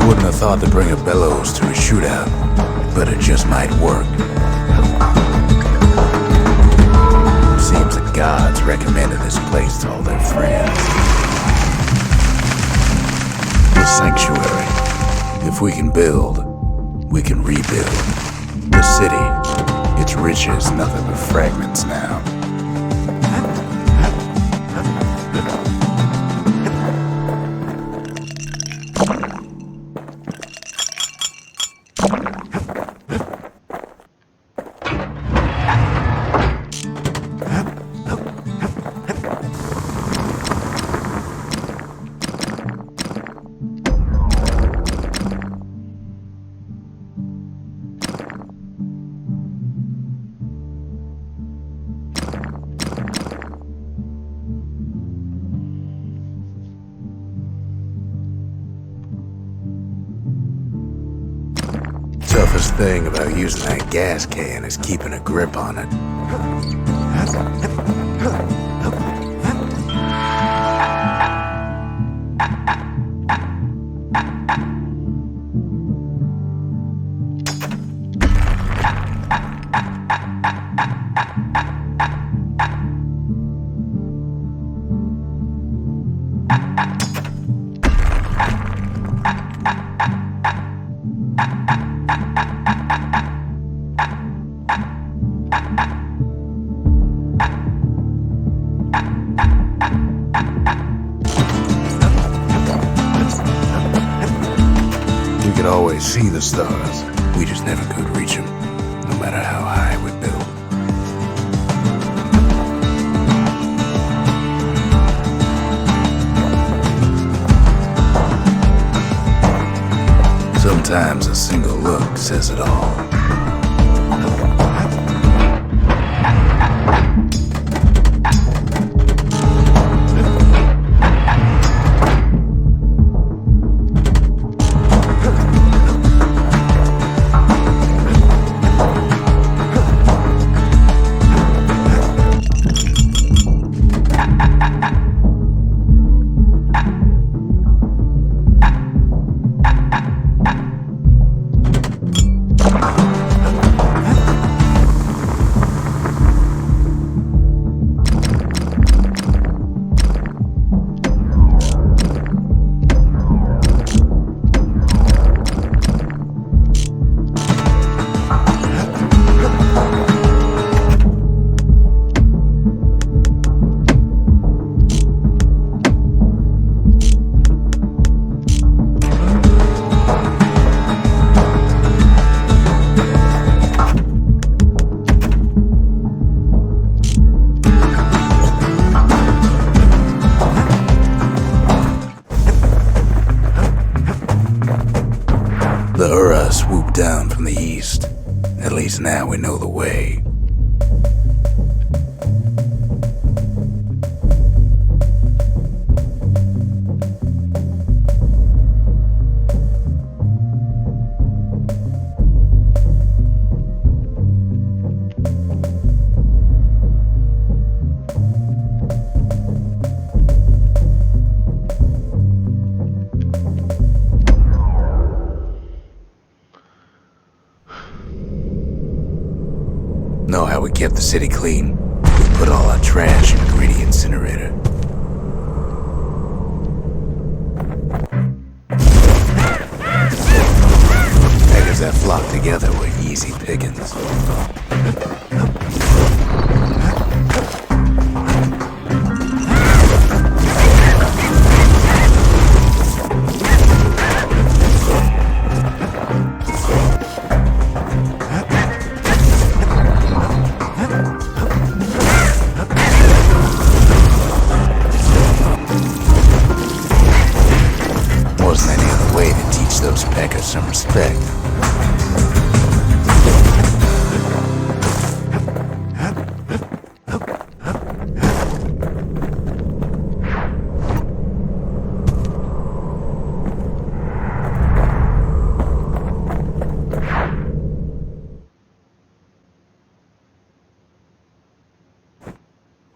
Wouldn't have thought to bring a bellows to a shootout, but it just might work. Seems the gods recommended this place to all their friends. The sanctuary. If we can build, we can rebuild. The city, its riches, nothing but fragments now. thing about using that gas can is keeping a grip on it. We could always see the stars. We just never could reach them, no matter how high we built. Sometimes a single look says it all. The Ura swooped down from the east. At least now we know the way. Know how we kept the city clean? We put all our trash in a greedy incinerator. Beggars that flock together were easy pickings. Wasn't any other way to teach those peckers some respect.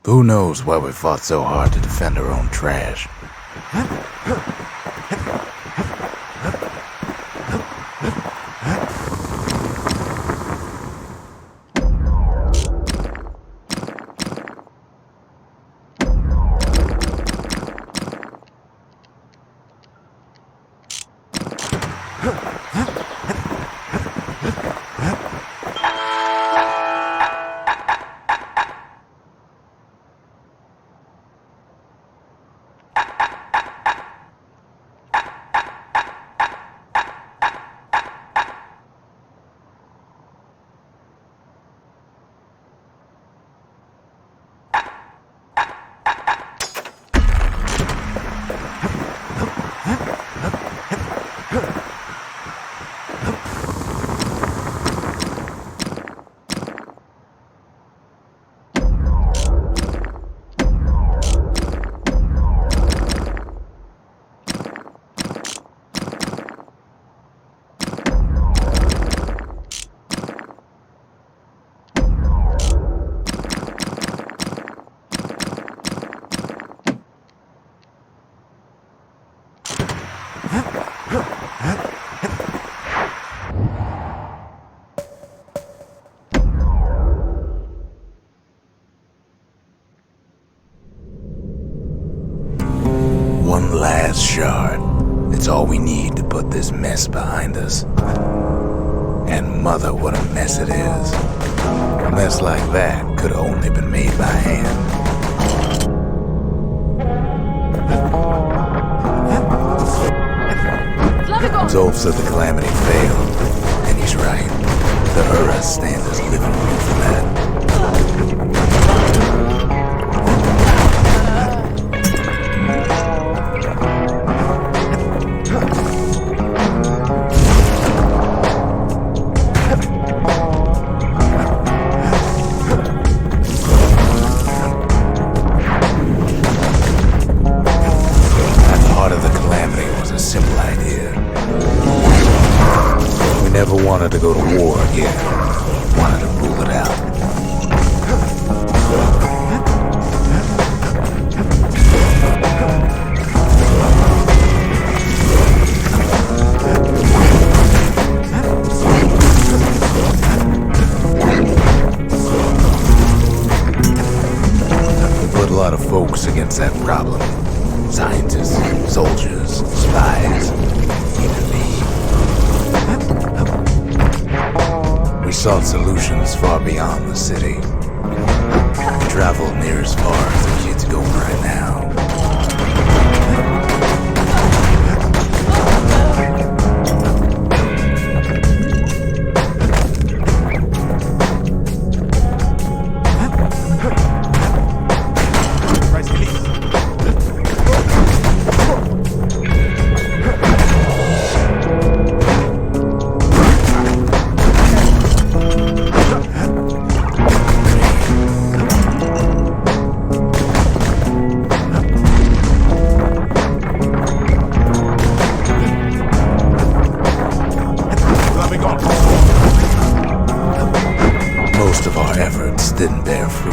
Who knows why we fought so hard to defend our own trash? last shard. It's all we need to put this mess behind us. And mother, what a mess it is. A mess like that could have only been made by hand. Zolf said the calamity failed, and he's right. The Ura stand as living proof of that. At the heart of the calamity was a simple idea. We never wanted to go to war again. Wanted to rule it out. We put a lot of folks against that problem. Scientists, soldiers, spies, even me. We sought solutions far beyond the city. We traveled near as far as the kid's going right now. Most of our efforts didn't bear fruit.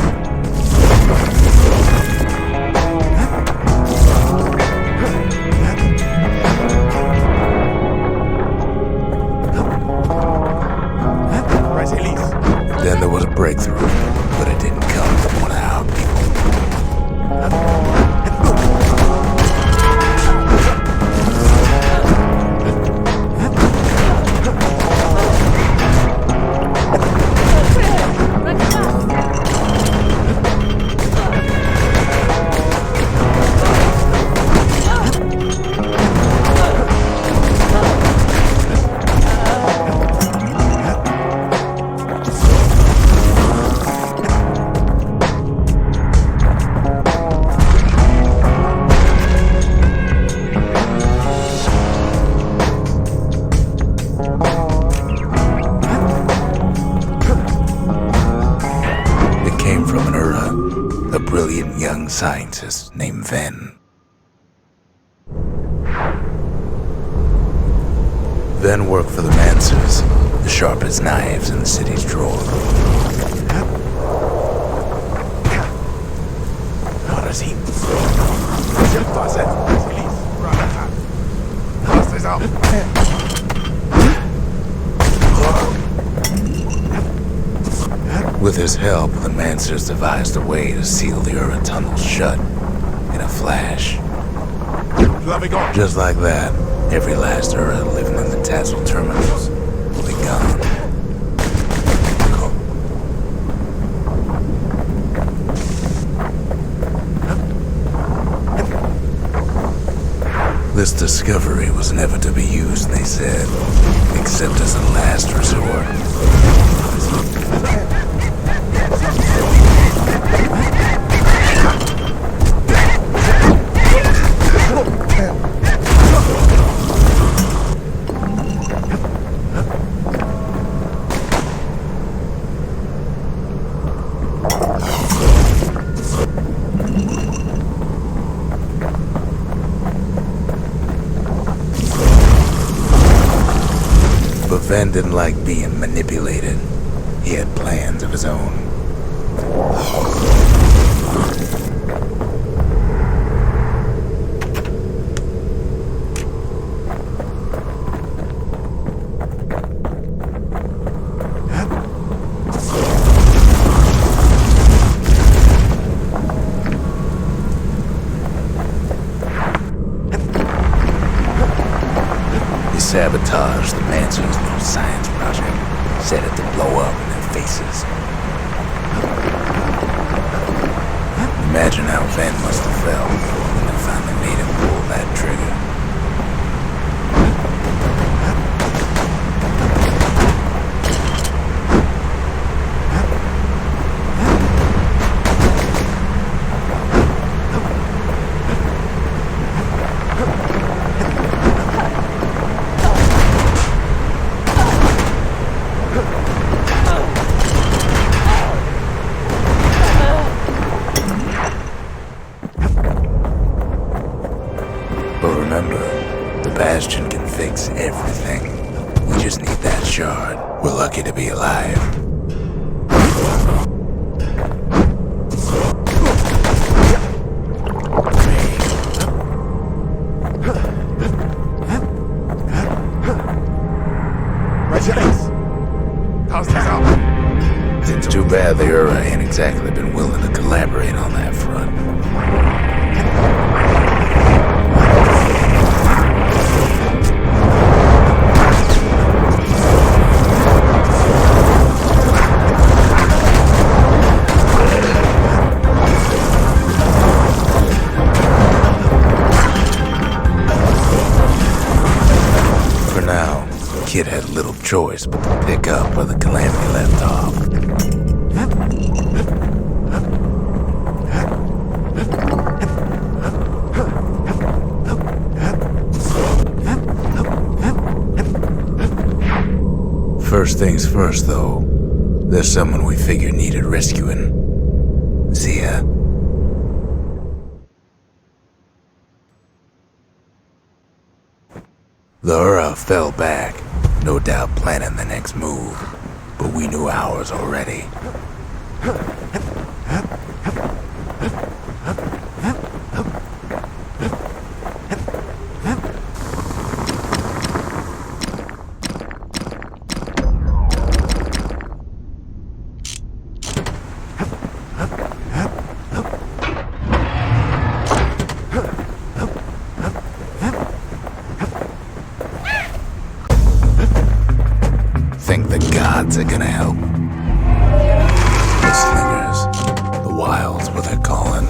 Then there was a breakthrough, but it didn't come from one of our people. From an Ura, a brilliant young scientist named Ven. Ven worked for the Mancers, the sharpest knives in the city's drawer. With his help, the Mancers devised a way to seal the Ura tunnels shut in a flash. Just like that, every last Ura living in the Tassel terminals will be gone. This discovery was never to be used, they said, except as a last resort. But Ven didn't like being manipulated. He had plans of his own. men must have fell when they finally made him pull that trigger. But remember, the Bastion can fix everything. We just need that shard. We're lucky to be alive. It's too bad the Ura ain't exactly been willing to collaborate on that front. For now, Kid had little choice but to pick up where the Calamity left off. First things first, though. There's someone we figured needed rescuing. Zia. The Ura fell back, no doubt planning the next move, but we knew ours already. Think the gods are gonna help? The slingers, the wilds, what they're calling.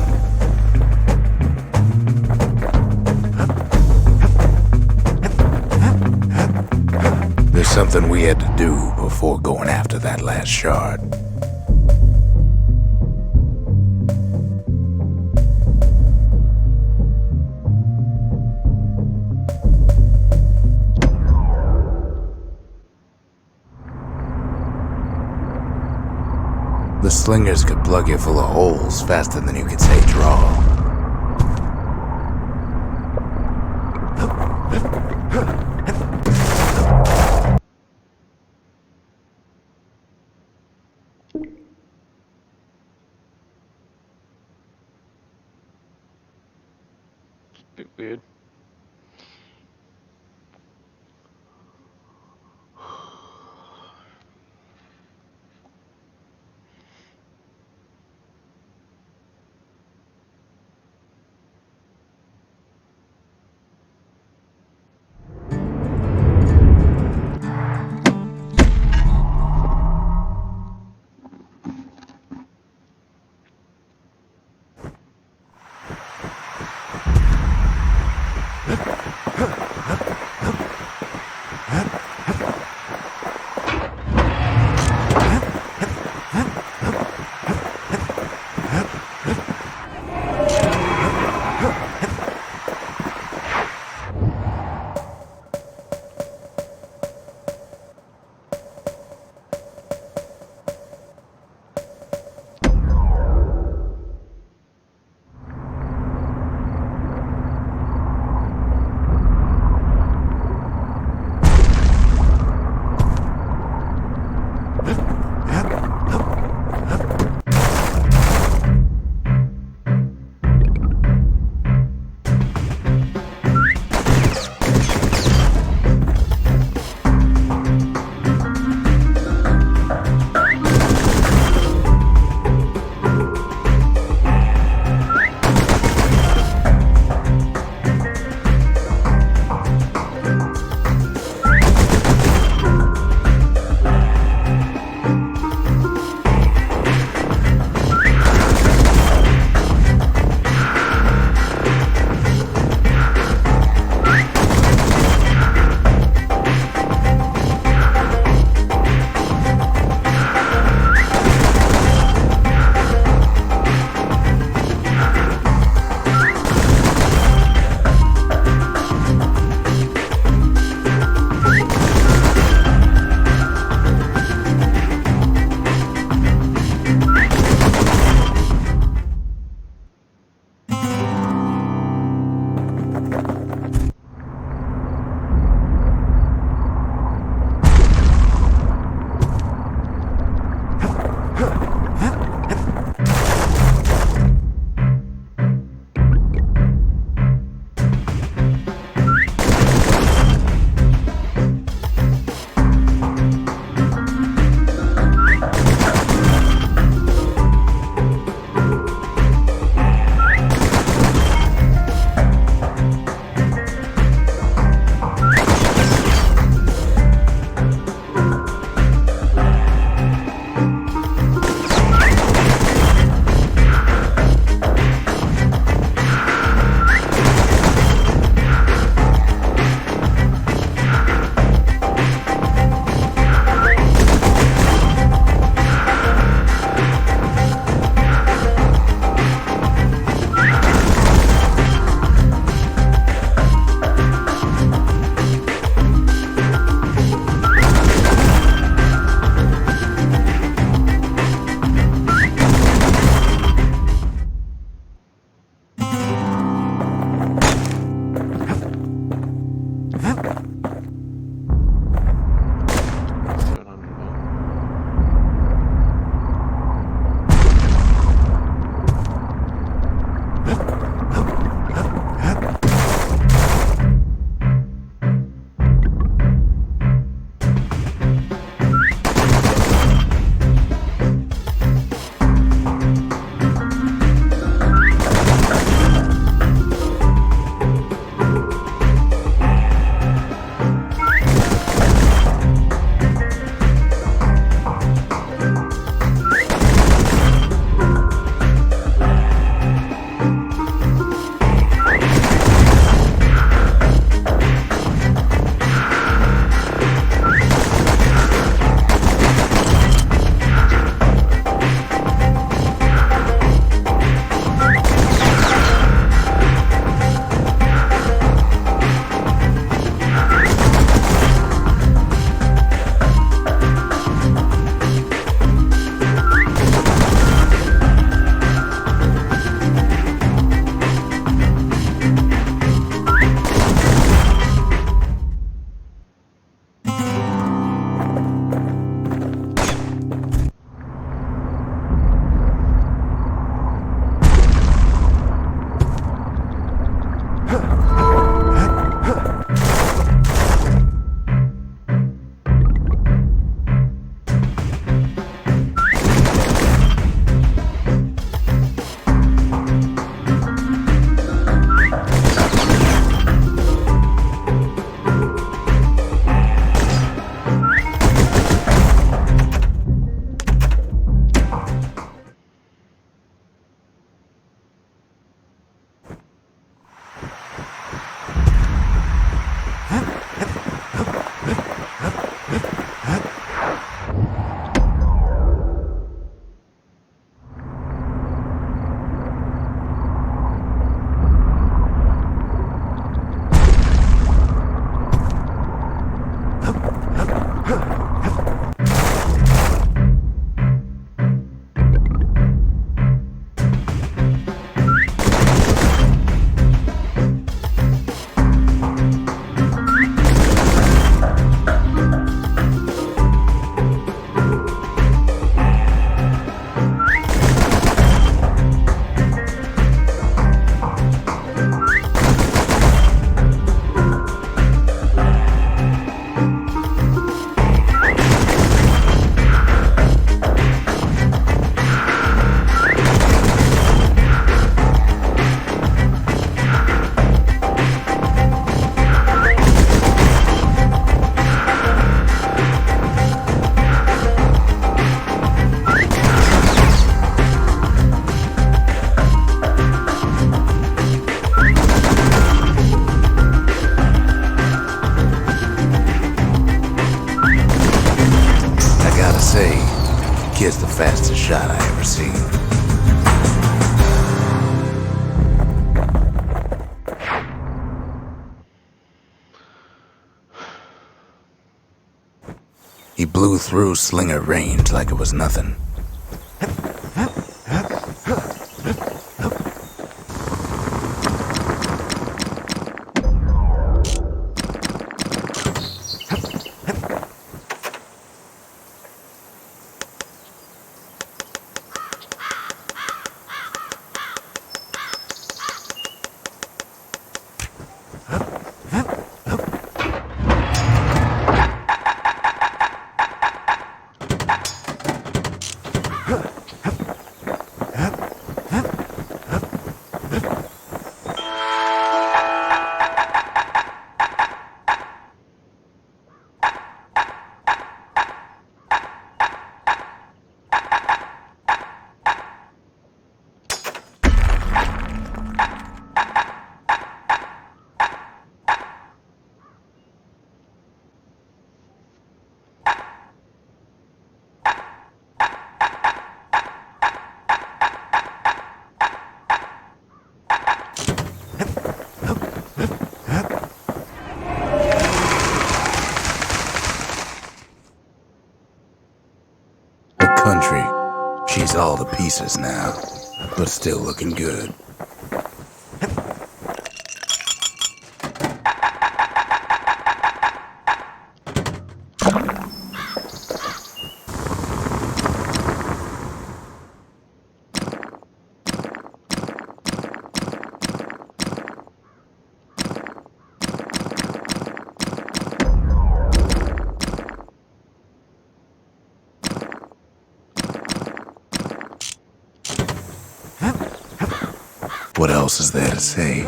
There's something we had to do before going after that last shard. The slingers could plug you full of holes faster than you could say draw. Bit weird. blew through slinger range like it was nothing. Country. She's all to pieces now, but still looking good. What else is there to say?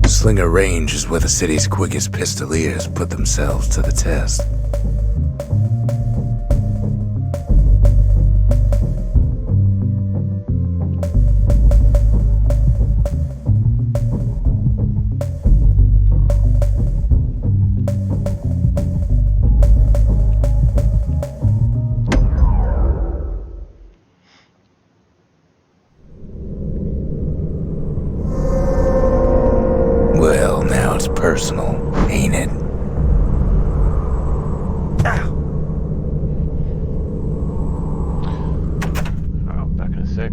Slinger range is where the city's quickest pistoliers put themselves to the test. Well, now it's personal, ain't it? Oh, back in a sec.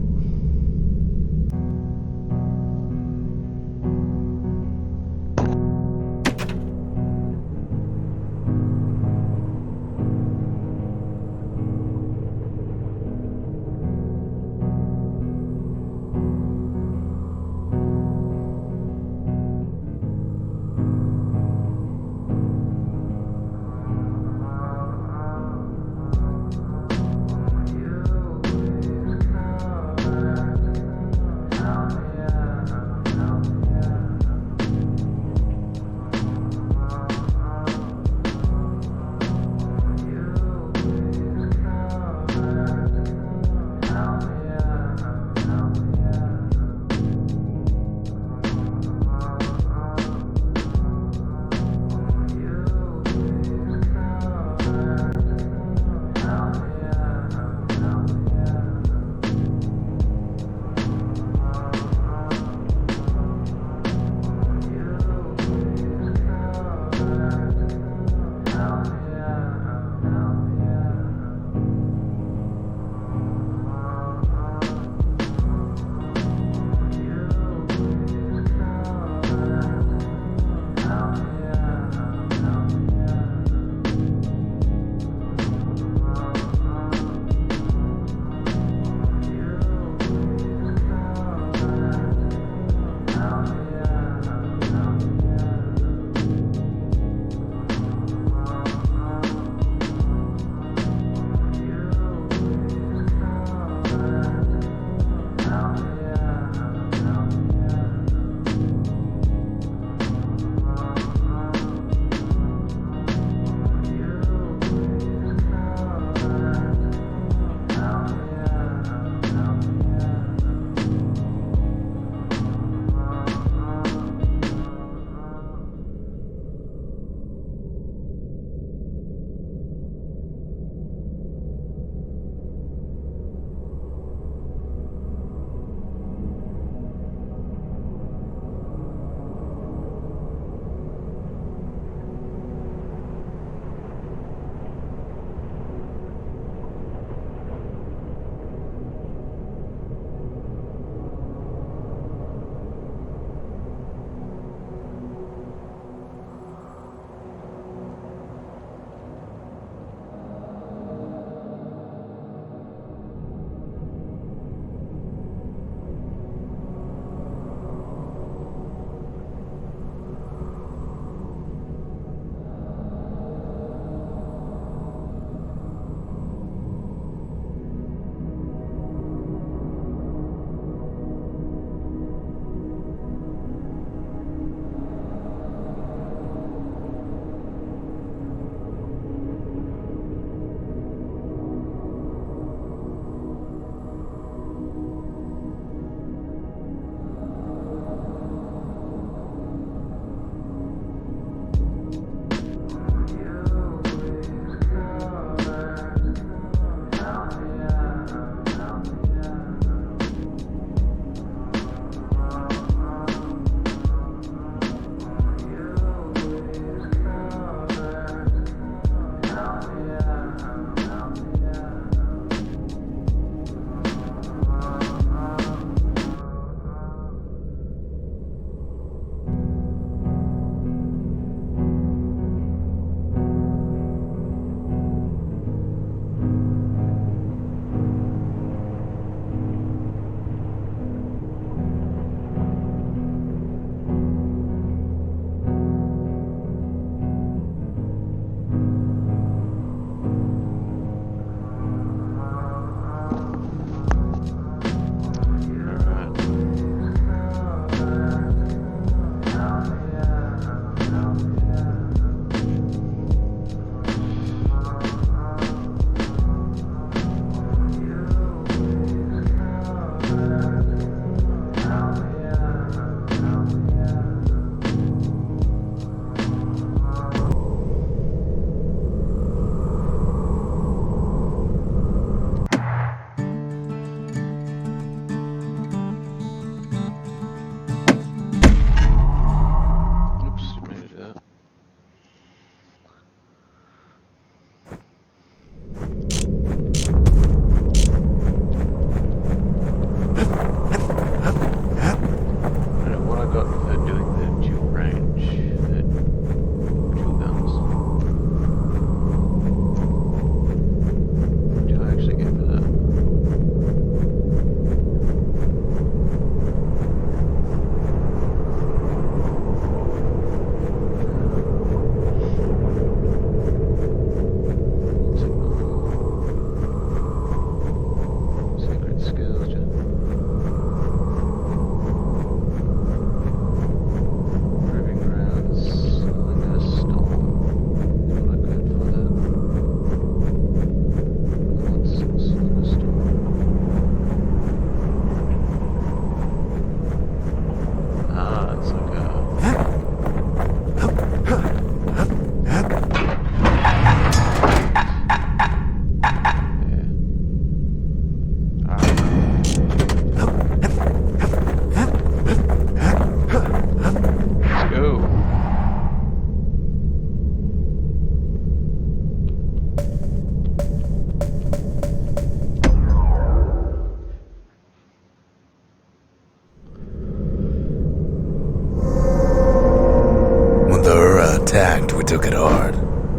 attacked, we took it hard.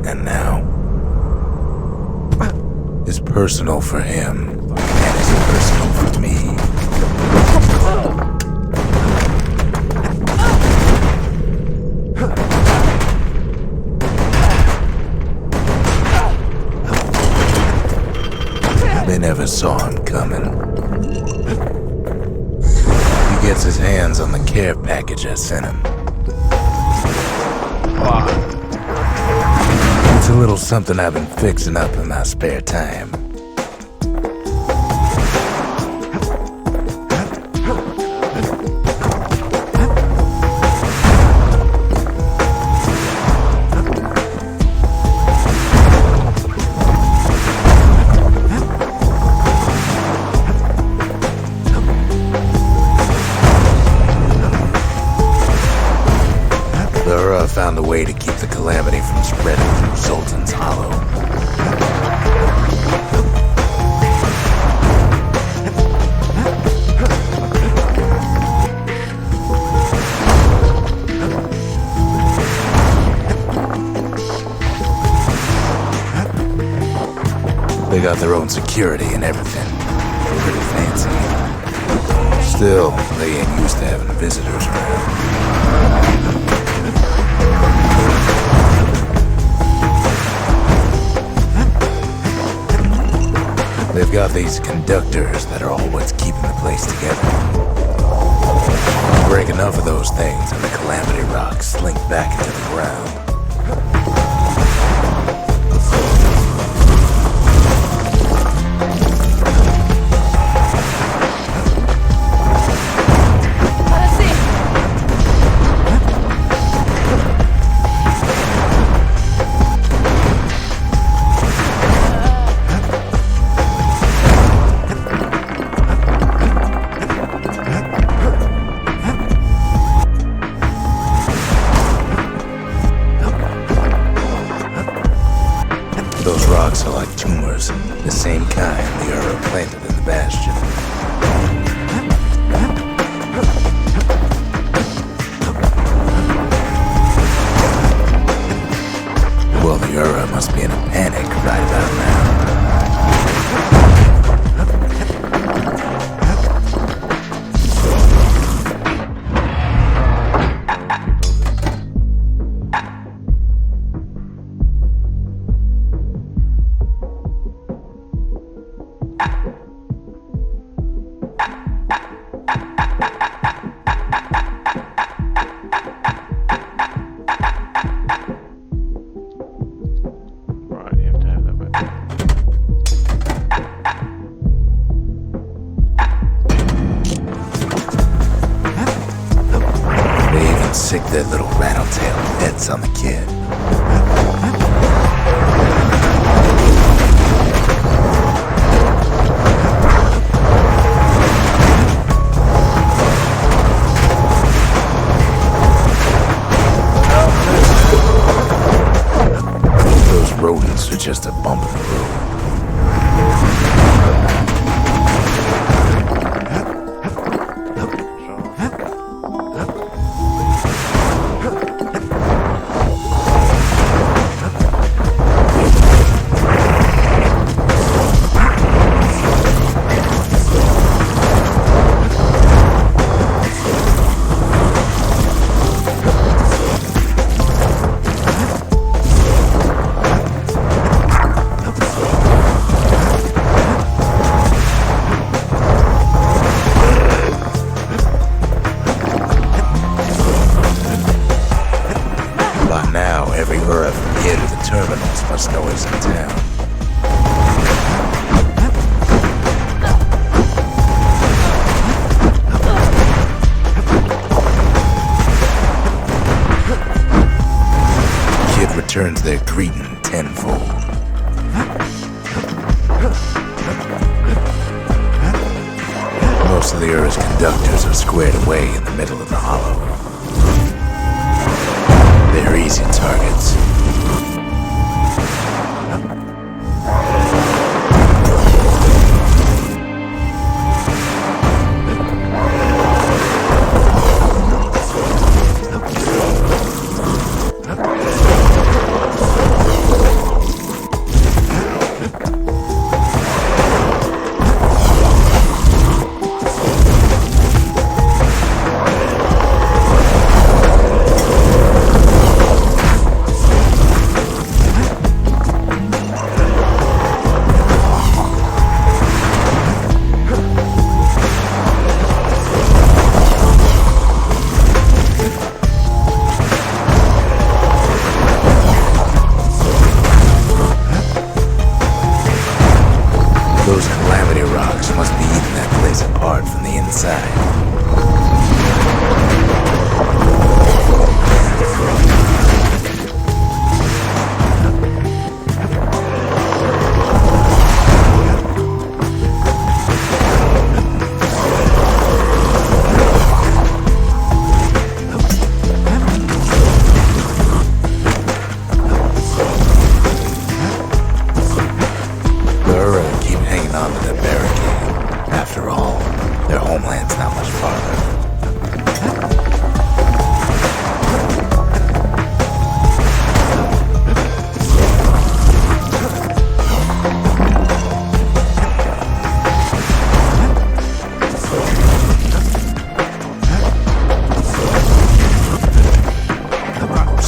And now, it's personal for him, and it's personal for me. They never saw him coming. He gets his hands on the care package I sent him. It's a little something I've been fixing up in my spare time. Found a way to keep the calamity from spreading through Sultan's Hollow. They got their own security and everything. Pretty fancy. Still, they ain't used to having visitors around. They've got these conductors that are all what's keeping the place together. Break enough of those things and the calamity rocks slink back into the ground. Those rocks are like tumors, the same kind the Ura planted in the Bastion. Well, the Ura must be in a panic right about now. Sick their little rattletail heads on the kid. Those rodents are just a bump in the road. Every Ura from here to the terminals must know he's in town. Kid returns their greeting tenfold. Most of the Ura's conductors are squared away in the middle of the hollow. They're easy targets.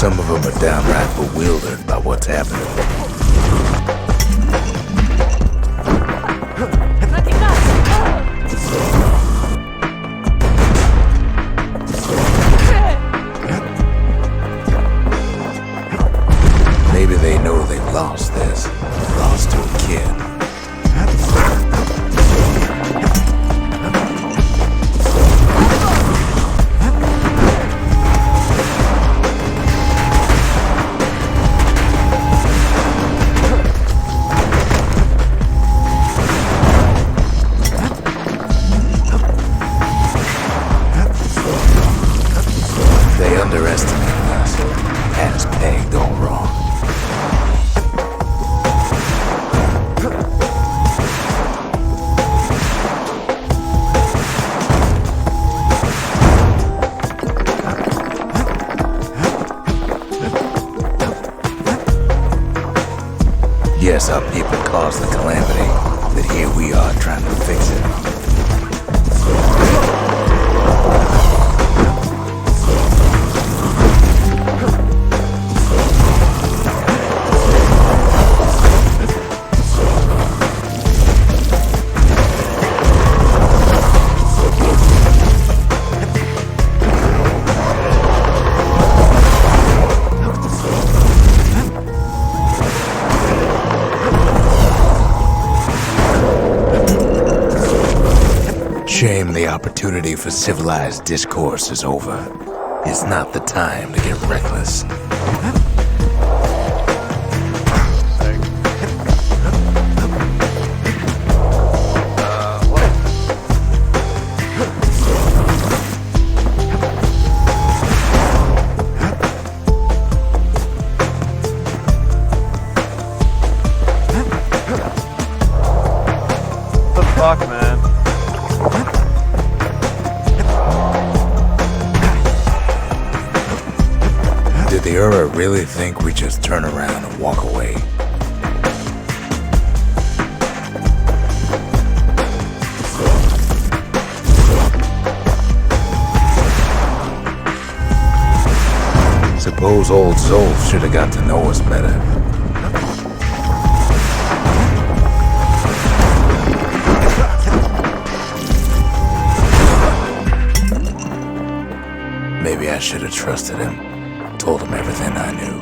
Some of them are downright bewildered by what's happening. Maybe they know they've lost this, lost to a kid. They underestimate us, as pegged all wrong. Yes, our people caused the calamity, but here we are trying to fix it. Shame the opportunity for civilized discourse is over. It's not the time to get reckless. What the fuck, man? Did the Ura really think we just turn around and walk away? Suppose old Zolf should have got to know us better. Maybe I should have trusted him. Told him everything I knew.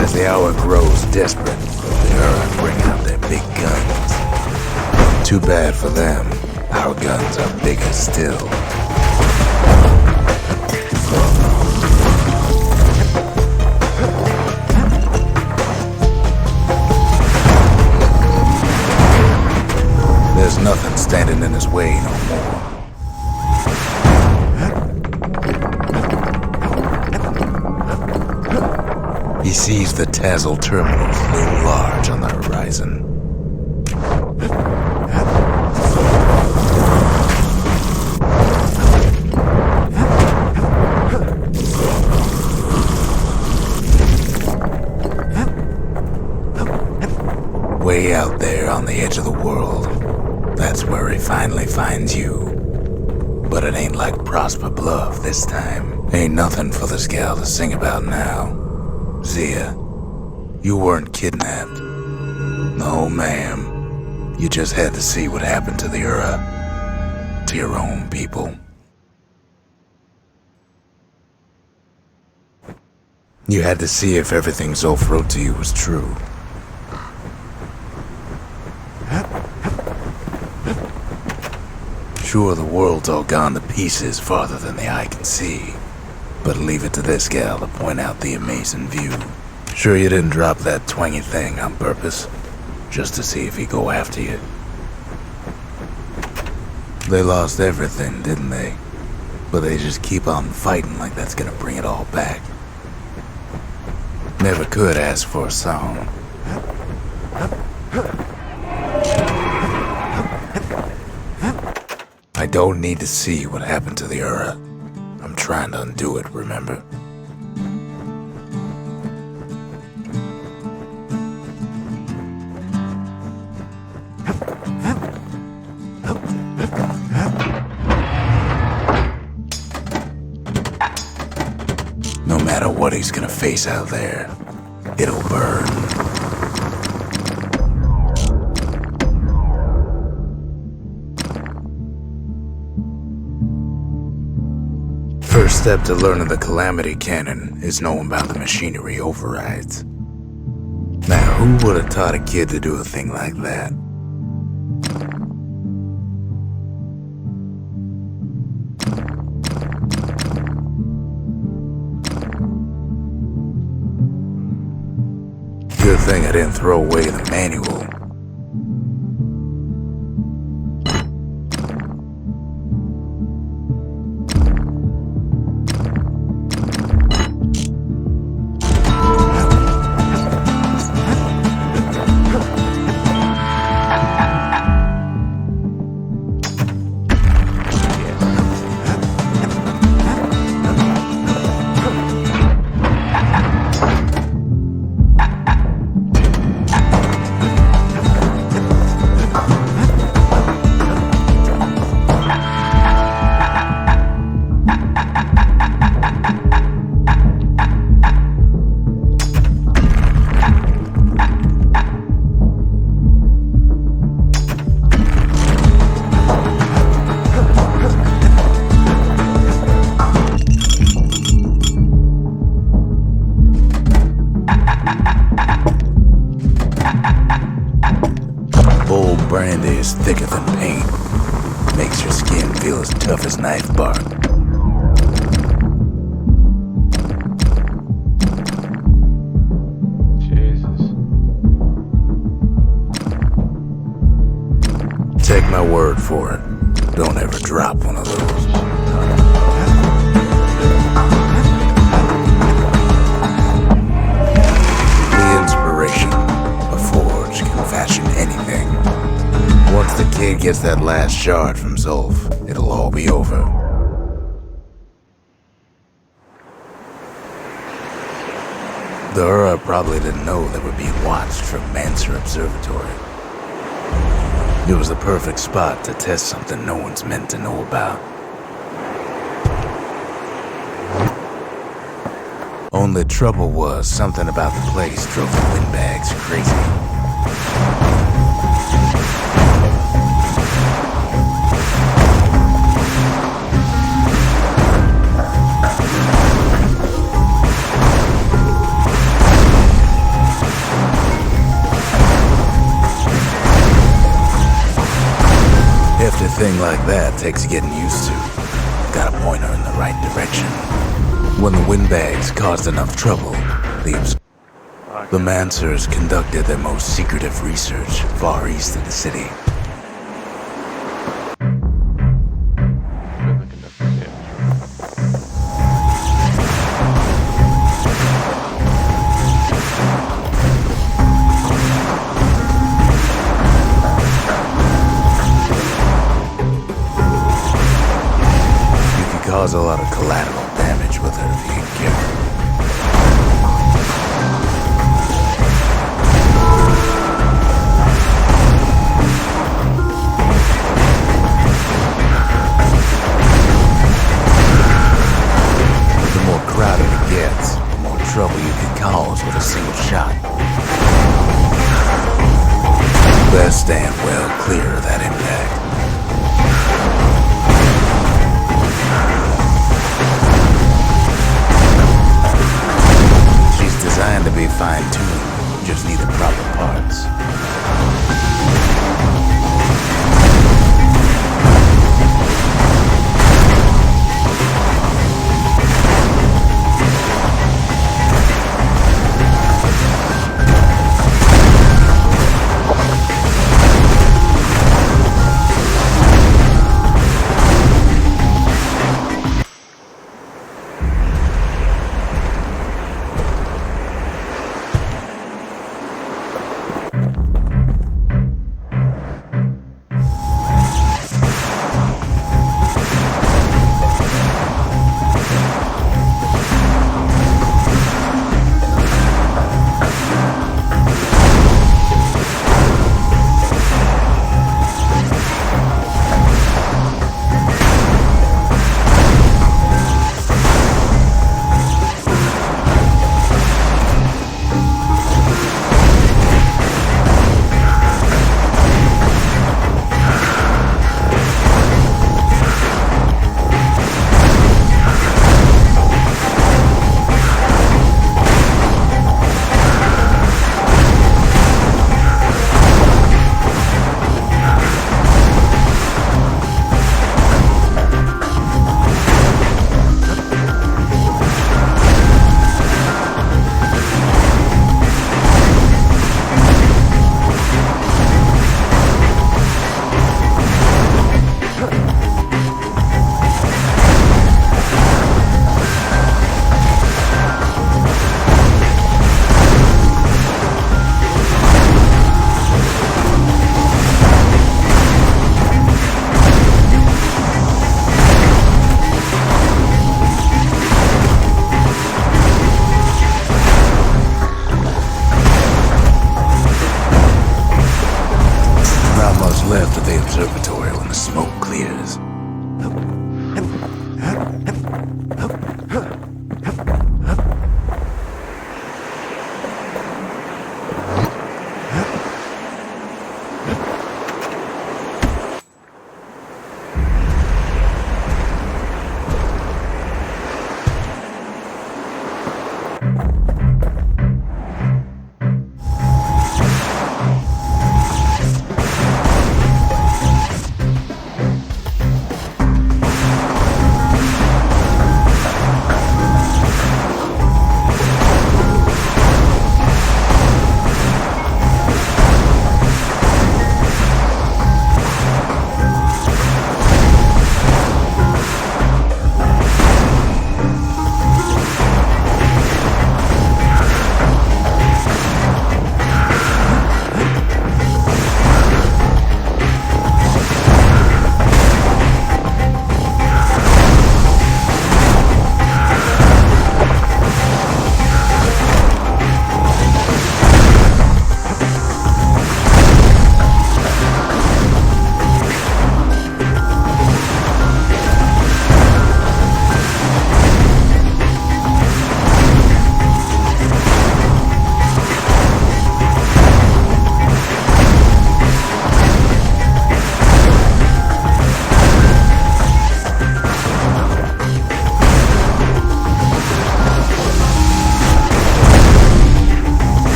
As the hour grows desperate, the Ura bring out their big guns. Too bad for them, our guns are bigger still. There's nothing standing in his way no more. He sees the Tazzle terminals loom large on the horizon. Way out there on the edge of the world, that's where he finally finds you. But it ain't like Prosper Bluff this time. Ain't nothing for this gal to sing about now. Zia, you weren't kidnapped. No, ma'am. You just had to see what happened to the Ura. To your own people. You had to see if everything Zolf wrote to you was true. Sure, the world's all gone to pieces farther than the eye can see. But leave it to this gal to point out the amazing view. Sure you didn't drop that twangy thing on purpose? Just to see if he'd go after you? They lost everything, didn't they? but they just keep on fighting like that's gonna bring it all back. Never could ask for a song. I don't need to see what happened to the Ura. I'm trying to undo it, remember? No matter what he's gonna face out there, it'll burn. First step to learning the Calamity Cannon is knowing about the machinery overrides. Now, who would have taught a kid to do a thing like that? Good thing I didn't throw away the manual. Old brandy is thicker than paint. Makes your skin feel as tough as knife bark. Jesus. Take my word for it. Don't ever drop one of those. The inspiration. A forge can fashion anything. Once the kid gets that last shard from Zolf, it'll all be over. The Ura probably didn't know they were being watched from Manser Observatory. It was the perfect spot to test something no one's meant to know about. Only trouble was something about the place drove the windbags crazy. Hefty thing like that takes getting used to. Gotta point her in the right direction. When the windbags caused enough trouble, the Mansers conducted their most secretive research far east of the city. Cause a lot of collateral damage with her if you ain't careful. The more crowded it gets, the more trouble you can cause with a single shot. Best stand well clear of that impact. Designed to be fine-tuned, just need the proper parts.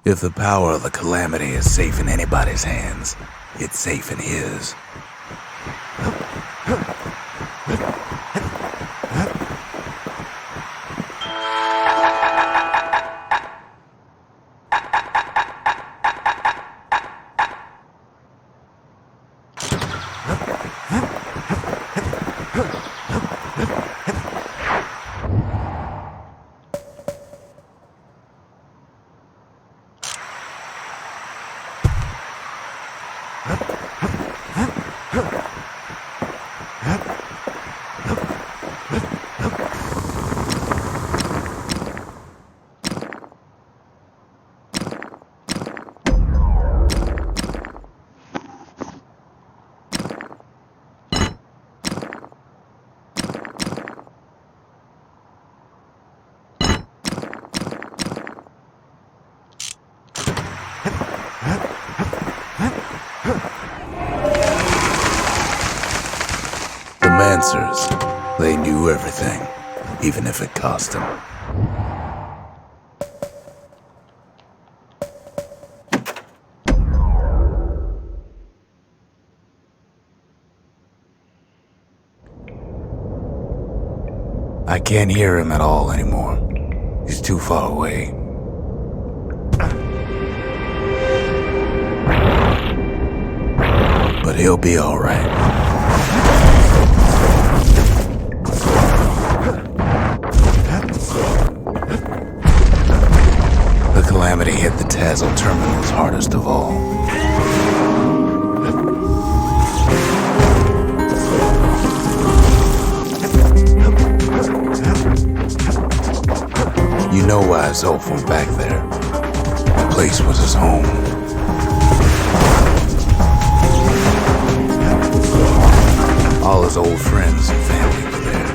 If the power of the calamity is safe in anybody's hands, it's safe in his. The Mancers, they knew everything, even if it cost them. I can't hear him at all anymore. He's too far away. But he'll be all right. The calamity hit the Tazzle terminals hardest of all. You know why Zolf went back there. The place was his home. All his old friends and family were there.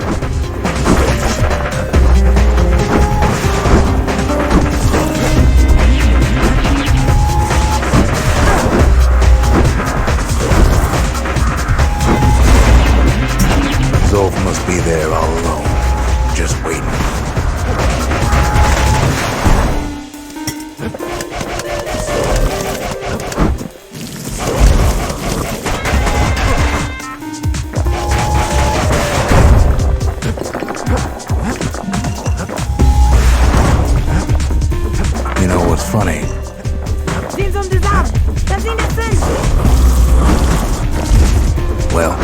Zolf must be there all alone, just waiting. You know what's funny? Well,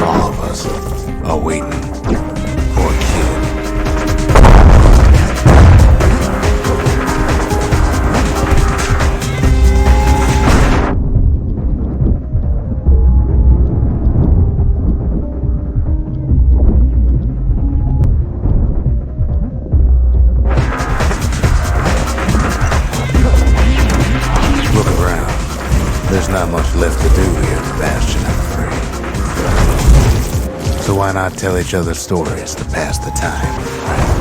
all of us are waiting for a kid. Look around. There's not much left to do here at the Bastion, I'm afraid. So why not tell each other stories to pass the time, right?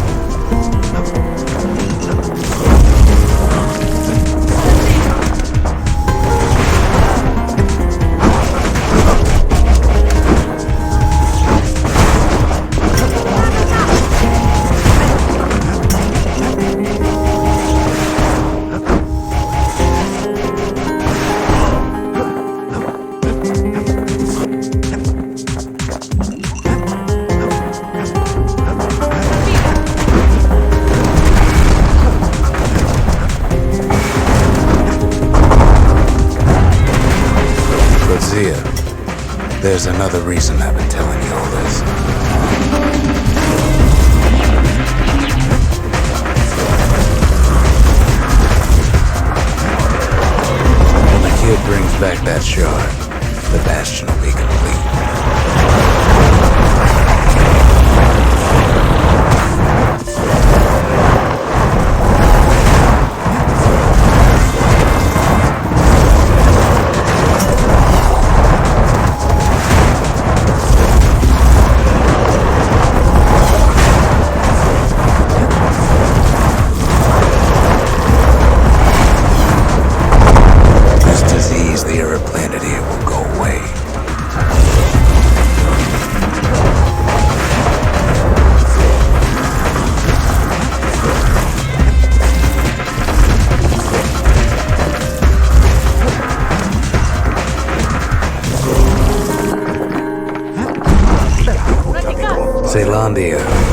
There's another reason I've been telling you all this. When the kid brings back that shard, the Bastion will be complete.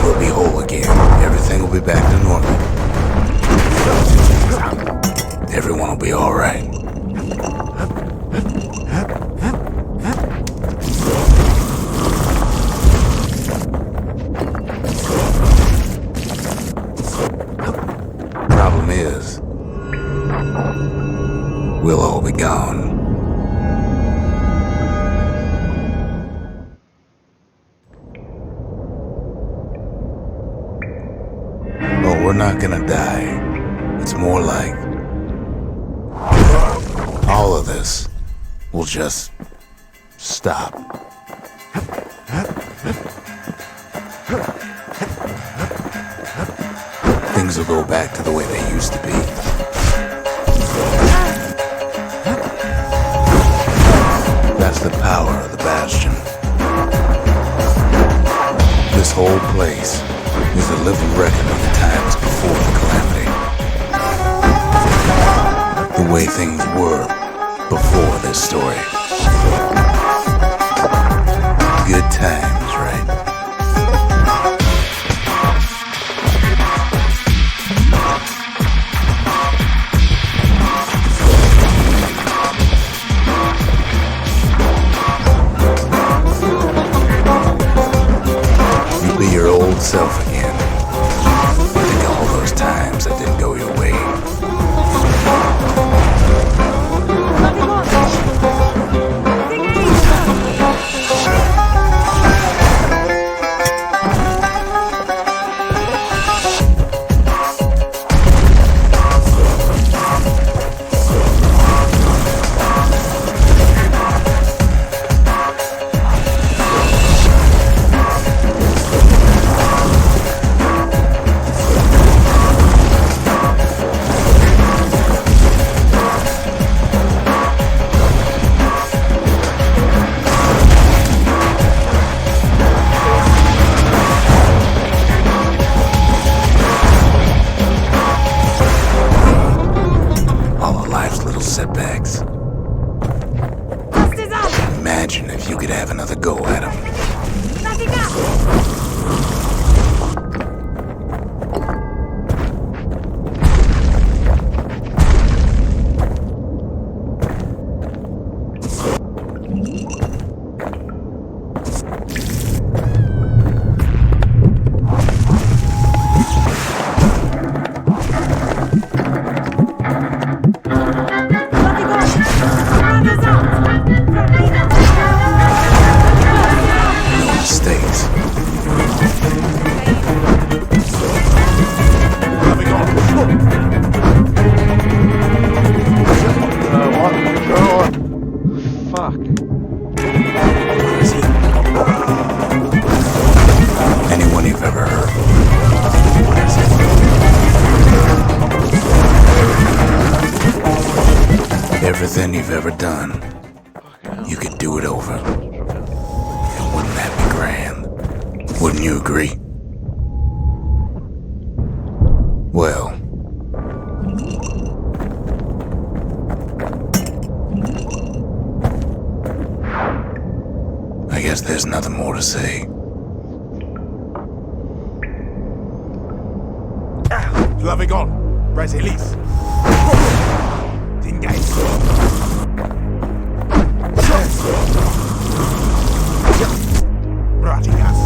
we'll be whole again. Everything will be back to normal. Everyone will be alright. Problem is, we'll all be gone. Oh, we're not gonna die. It's more like all of this will just stop. Things will go back to the way they used to be. That's the power of the Bastion. This whole place is a living record of the times before the calamity. The way things were before this story. Good times, right? You'll be your old self again. Think of all those times that didn't go your way. Setbacks. Imagine if you could have another go at him. Anyone you've ever heard. Everything you've ever done, you could do it over. And wouldn't that be grand? Wouldn't you agree? Well, I guess there's nothing more to say. Flavigon, Brasilis. Engage. Ratigas.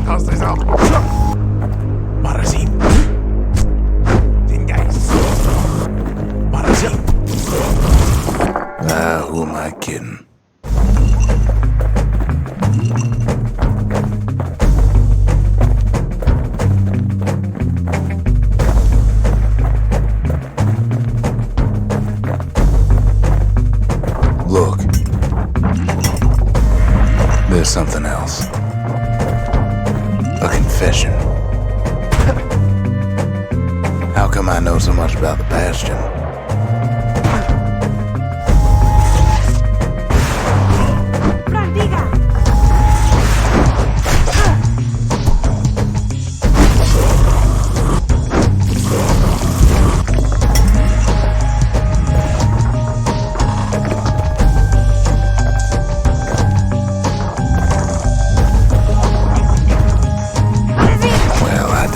Hastes out. Marasin. Engage. Marasin. Who am I kidding? Look, there's something else. A confession. How come I know so much about the Bastion?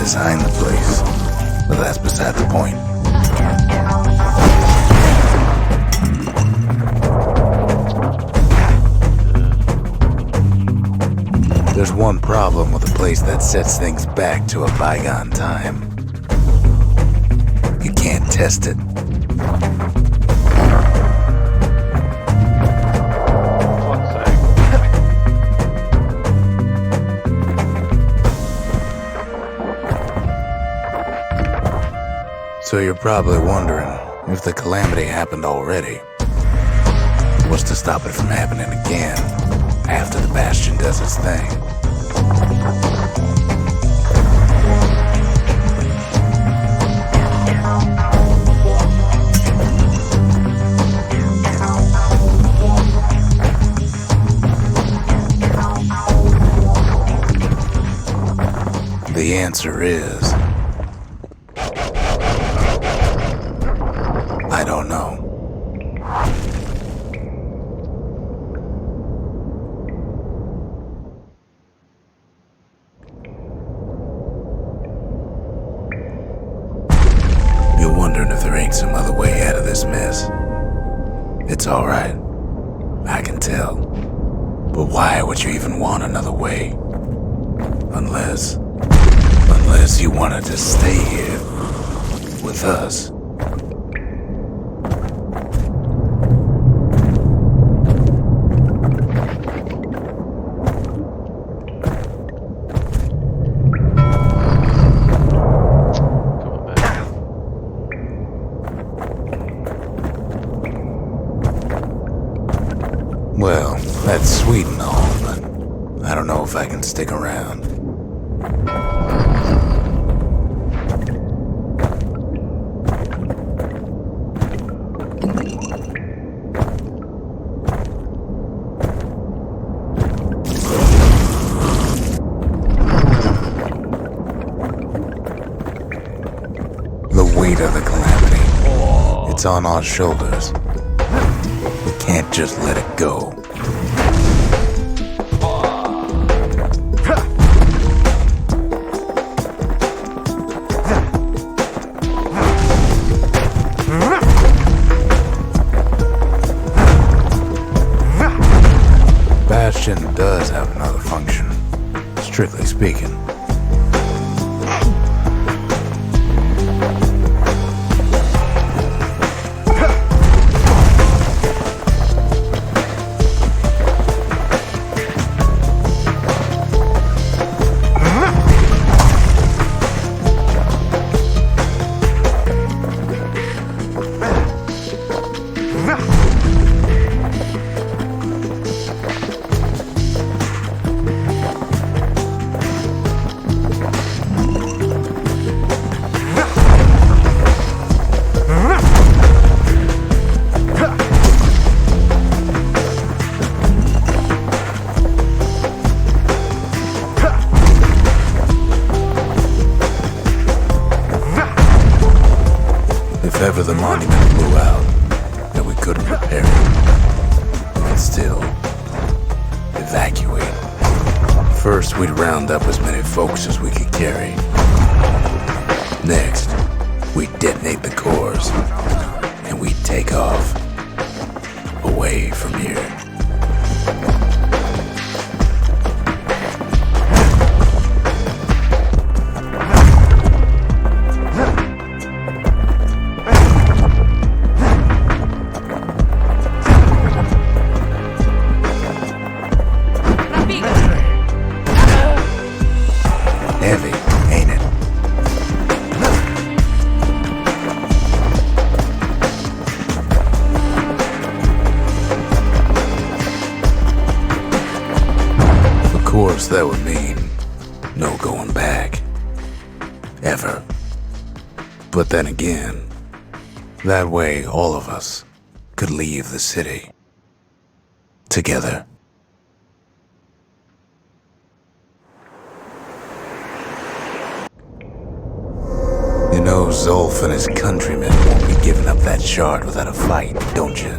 design the place, but that's beside the point. There's one problem with a place that sets things back to a bygone time. You can't test it. Fuck's sake. So you're probably wondering if the calamity happened already. What's to stop it from happening again after the Bastion does its thing? The answer is, I don't know. You're wondering if there ain't some other way out of this mess. It's alright. I can tell. But why would you even want another way? Unless you wanted to stay here with us. Come on, man. Well, that's sweet and all, but I don't know if I can stick around. The weight of the calamity, it's on our shoulders. We can't just let it go. Bastion does have another function, strictly speaking. If ever the monument blew out and we couldn't repair it, we could still evacuate. First, we'd round up as many folks as we could carry. Next, we'd detonate the cores and we'd take off away from here. Heavy, ain't it? Of course, that would mean no going back. Ever. But then again, that way all of us could leave the city. Together. You know Zolf and his countrymen won't be giving up that shard without a fight, don't you?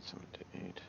something to eat.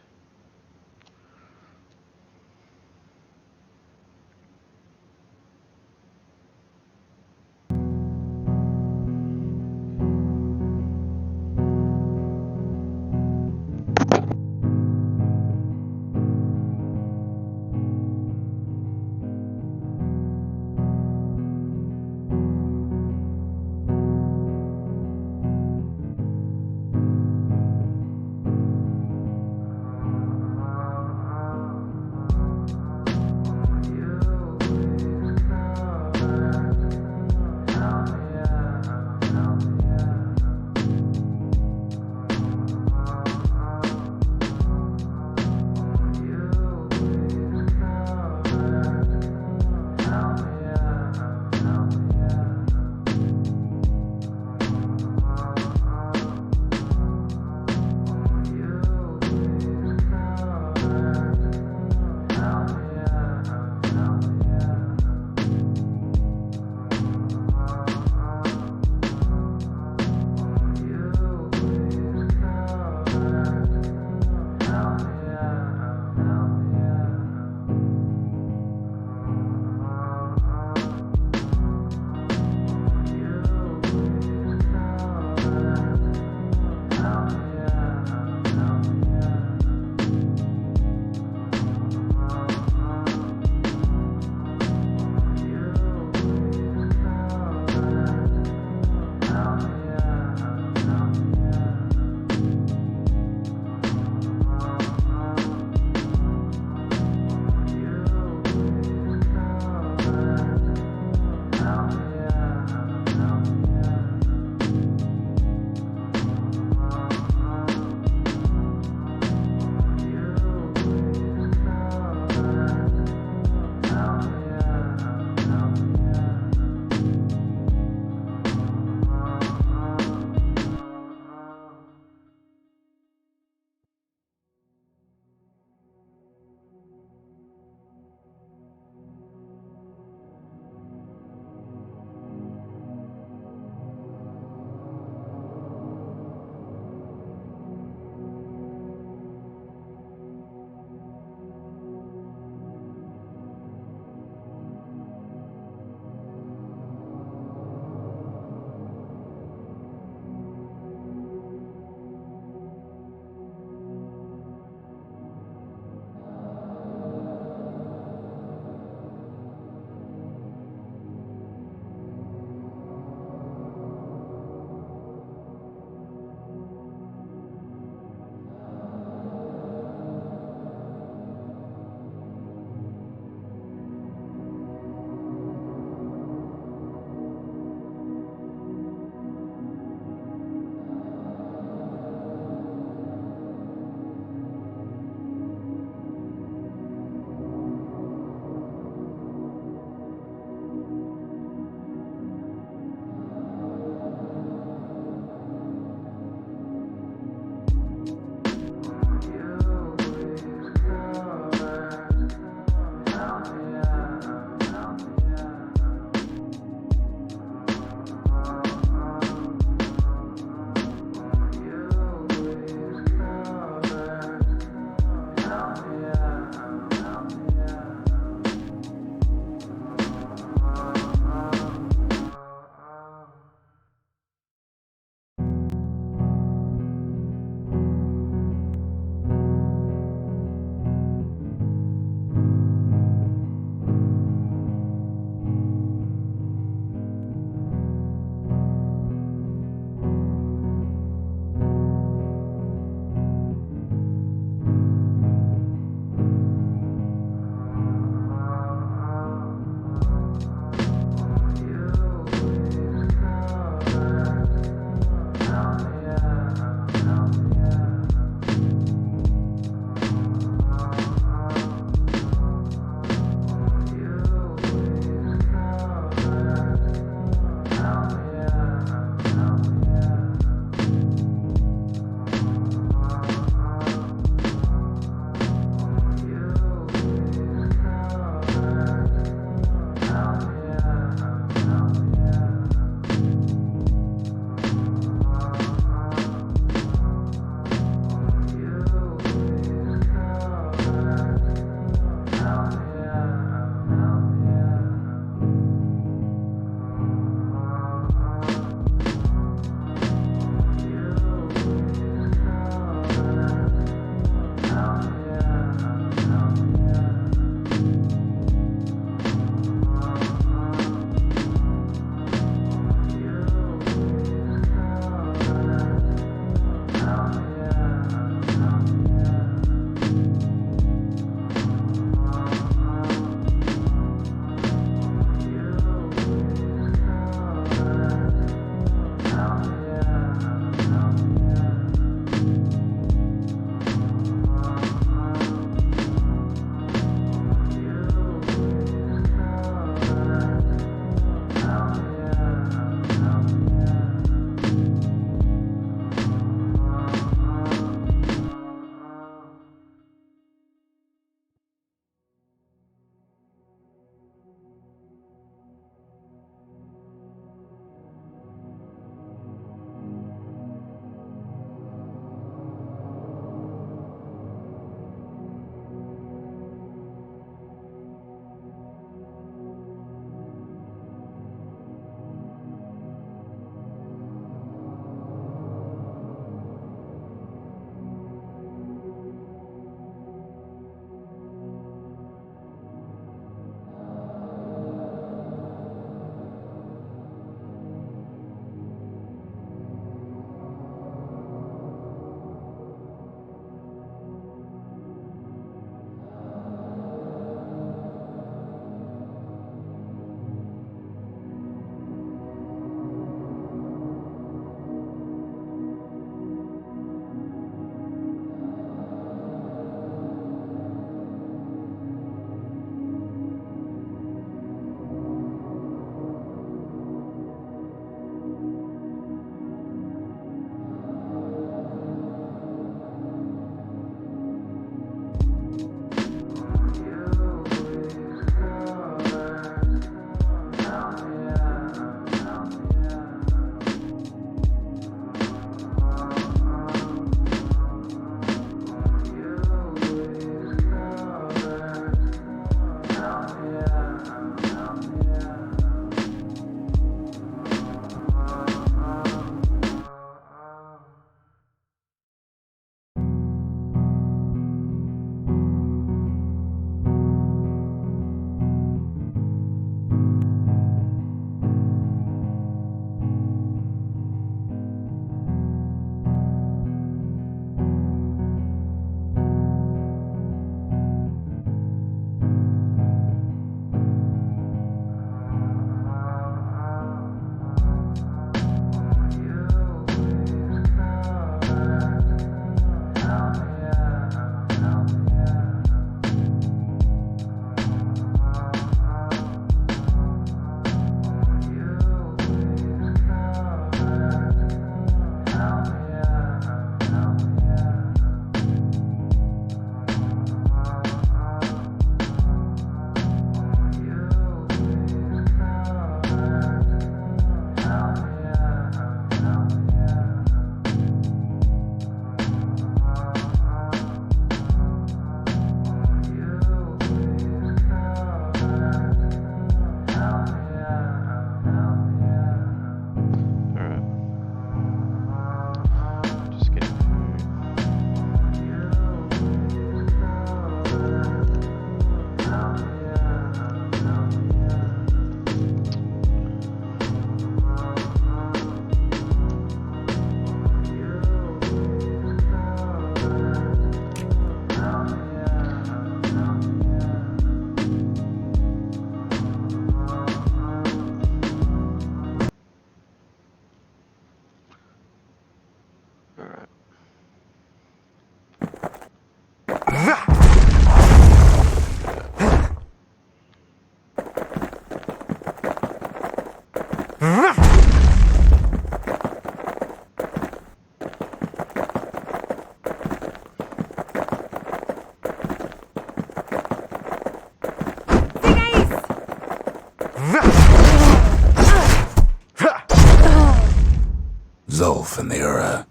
Zulf and the Ura.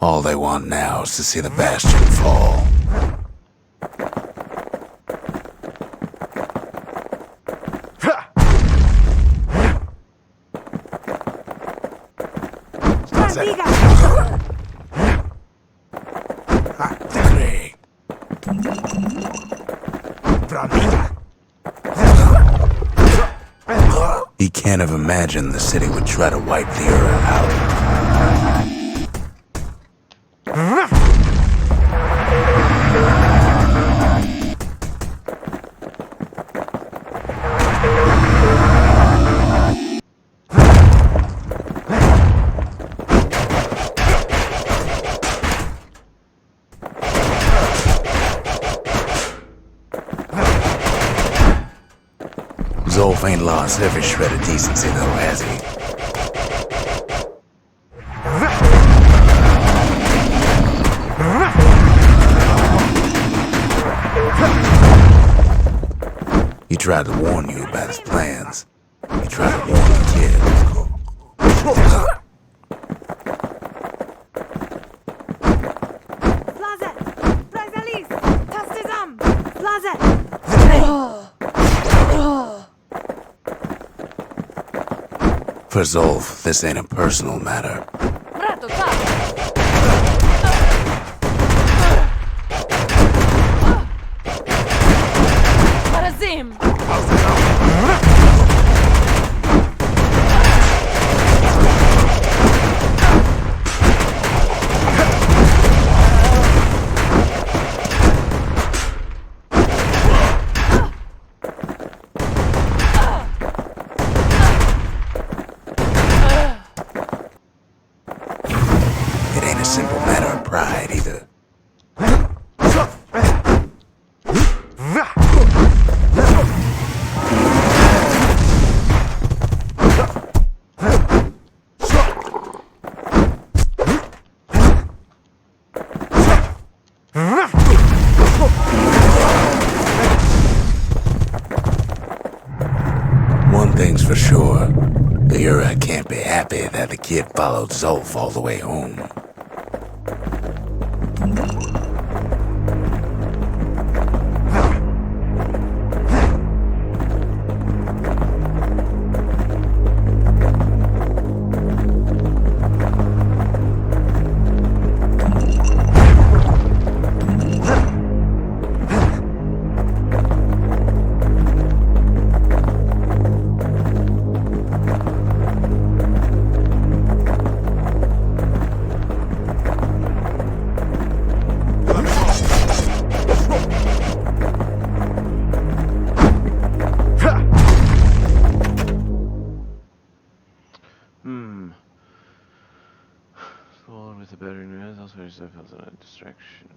All they want now is to see the Bastion fall. He can't have imagined the city would try to wipe the Ura out. Zulf ain't lost every shred of decency though, has he? He tried to warn you about his plans. He tried to warn the kid. For Zulf, this ain't a personal matter. It ain't a simple matter of pride either. One thing's for sure, the Ura can't be happy that the kid followed Zulf all the way home. Along with the better news, also yourself has a distraction.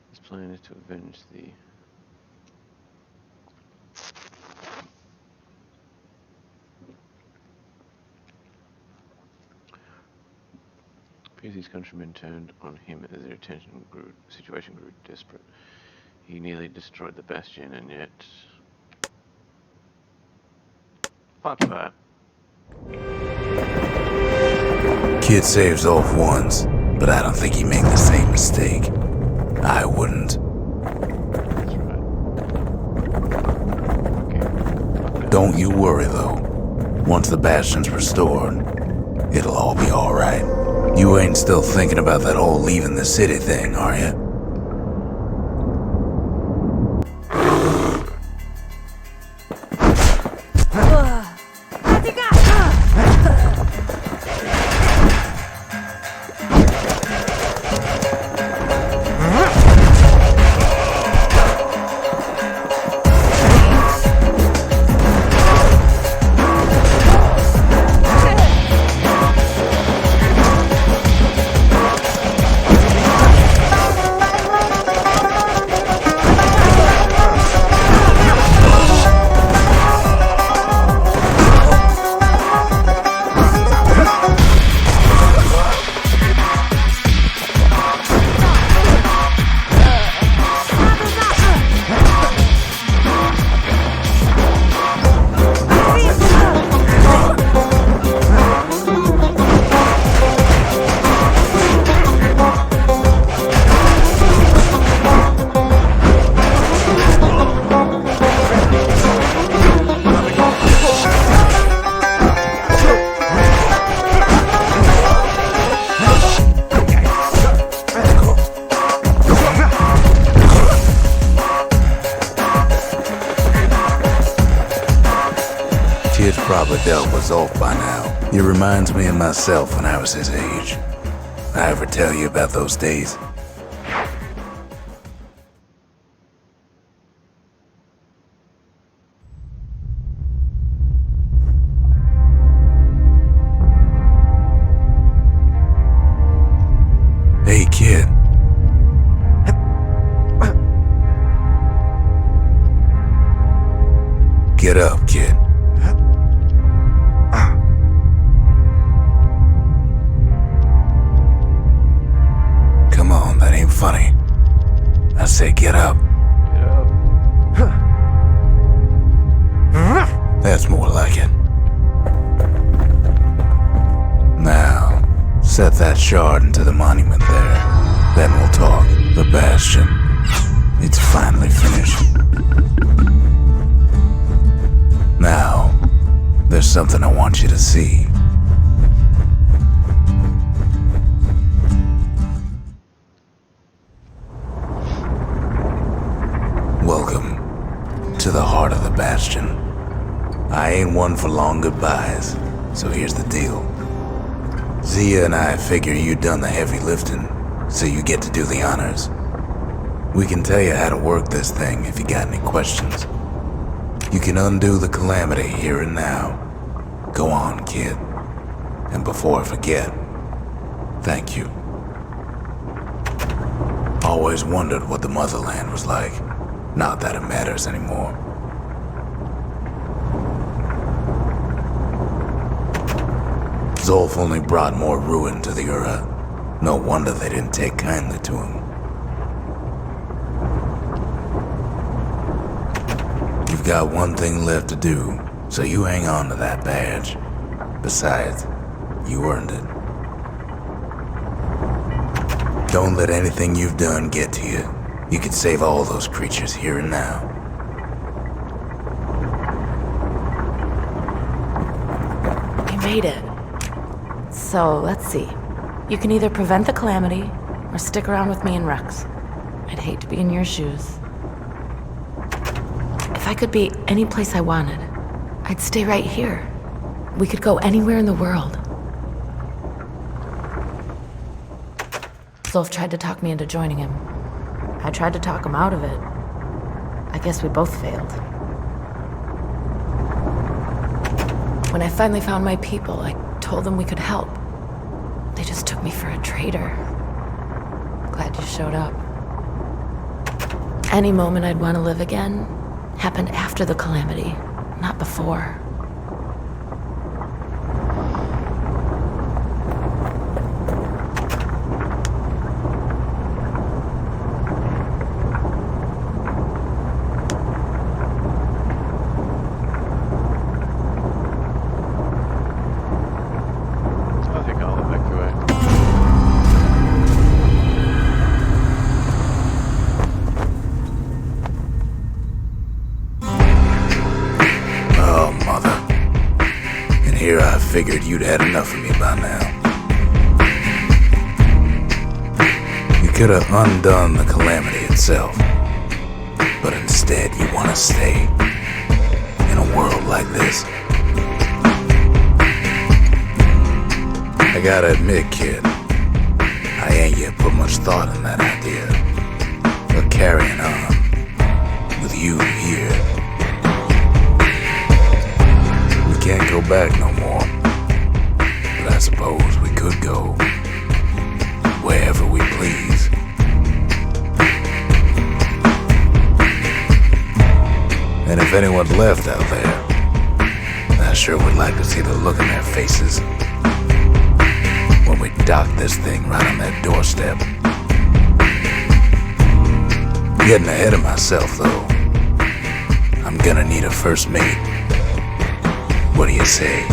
His plan is to avenge the because his countrymen turned on him as their situation grew desperate. He nearly destroyed the Bastion, and yet fuck that. Kid saves Zulf once, but I don't think he'd make the same mistake. I wouldn't. That's right. Okay. Don't you worry though. Once the Bastion's restored, it'll all be alright. You ain't still thinking about that whole leaving the city thing, are you? probably dealt with Zolf by now. He reminds me of myself when I was his age. I ever tell you about those days? Hey, kid. Get up, kid. Come on, that ain't funny. I say get up. Get up. That's more like it. Now, set that shard into the monument there. Then we'll talk. The Bastion. It's finally finished. Now, there's something I want you to see. Welcome to the heart of the Bastion. I ain't one for long goodbyes, so here's the deal. Zia and I figure you done the heavy lifting, so you get to do the honors. We can tell you how to work this thing if you got any questions. You can undo the calamity here and now. Go on, kid. And before I forget, thank you. Always wondered what the motherland was like. Not that it matters anymore. Zolf only brought more ruin to the Ura. No wonder they didn't take kindly to him. You've got one thing left to do, so you hang on to that badge. Besides, you earned it. Don't let anything you've done get to you. You can save all those creatures here and now. You made it. So, let's see. You can either prevent the calamity, or stick around with me and Rex. I'd hate to be in your shoes. If I could be any place I wanted, I'd stay right here. We could go anywhere in the world. Zolf tried to talk me into joining him. I tried to talk him out of it. I guess we both failed. When I finally found my people, I told them we could help. They just took me for a traitor. Glad you showed up. Any moment I'd want to live again happened after the calamity, not before. I think I'll evacuate. Oh, mother. And here I figured you'd had enough of me by now. You could have undone the calamity itself, but instead you want to stay in a world like this. I gotta admit, kid, I ain't yet put much thought in that idea of carrying on with you here. We can't go back no more, but I suppose we could go wherever we please. And if anyone's left out there, I sure would like to see the look in their faces when we dock this thing right on that doorstep. Getting ahead of myself, though. I'm gonna need a first mate. What do you say?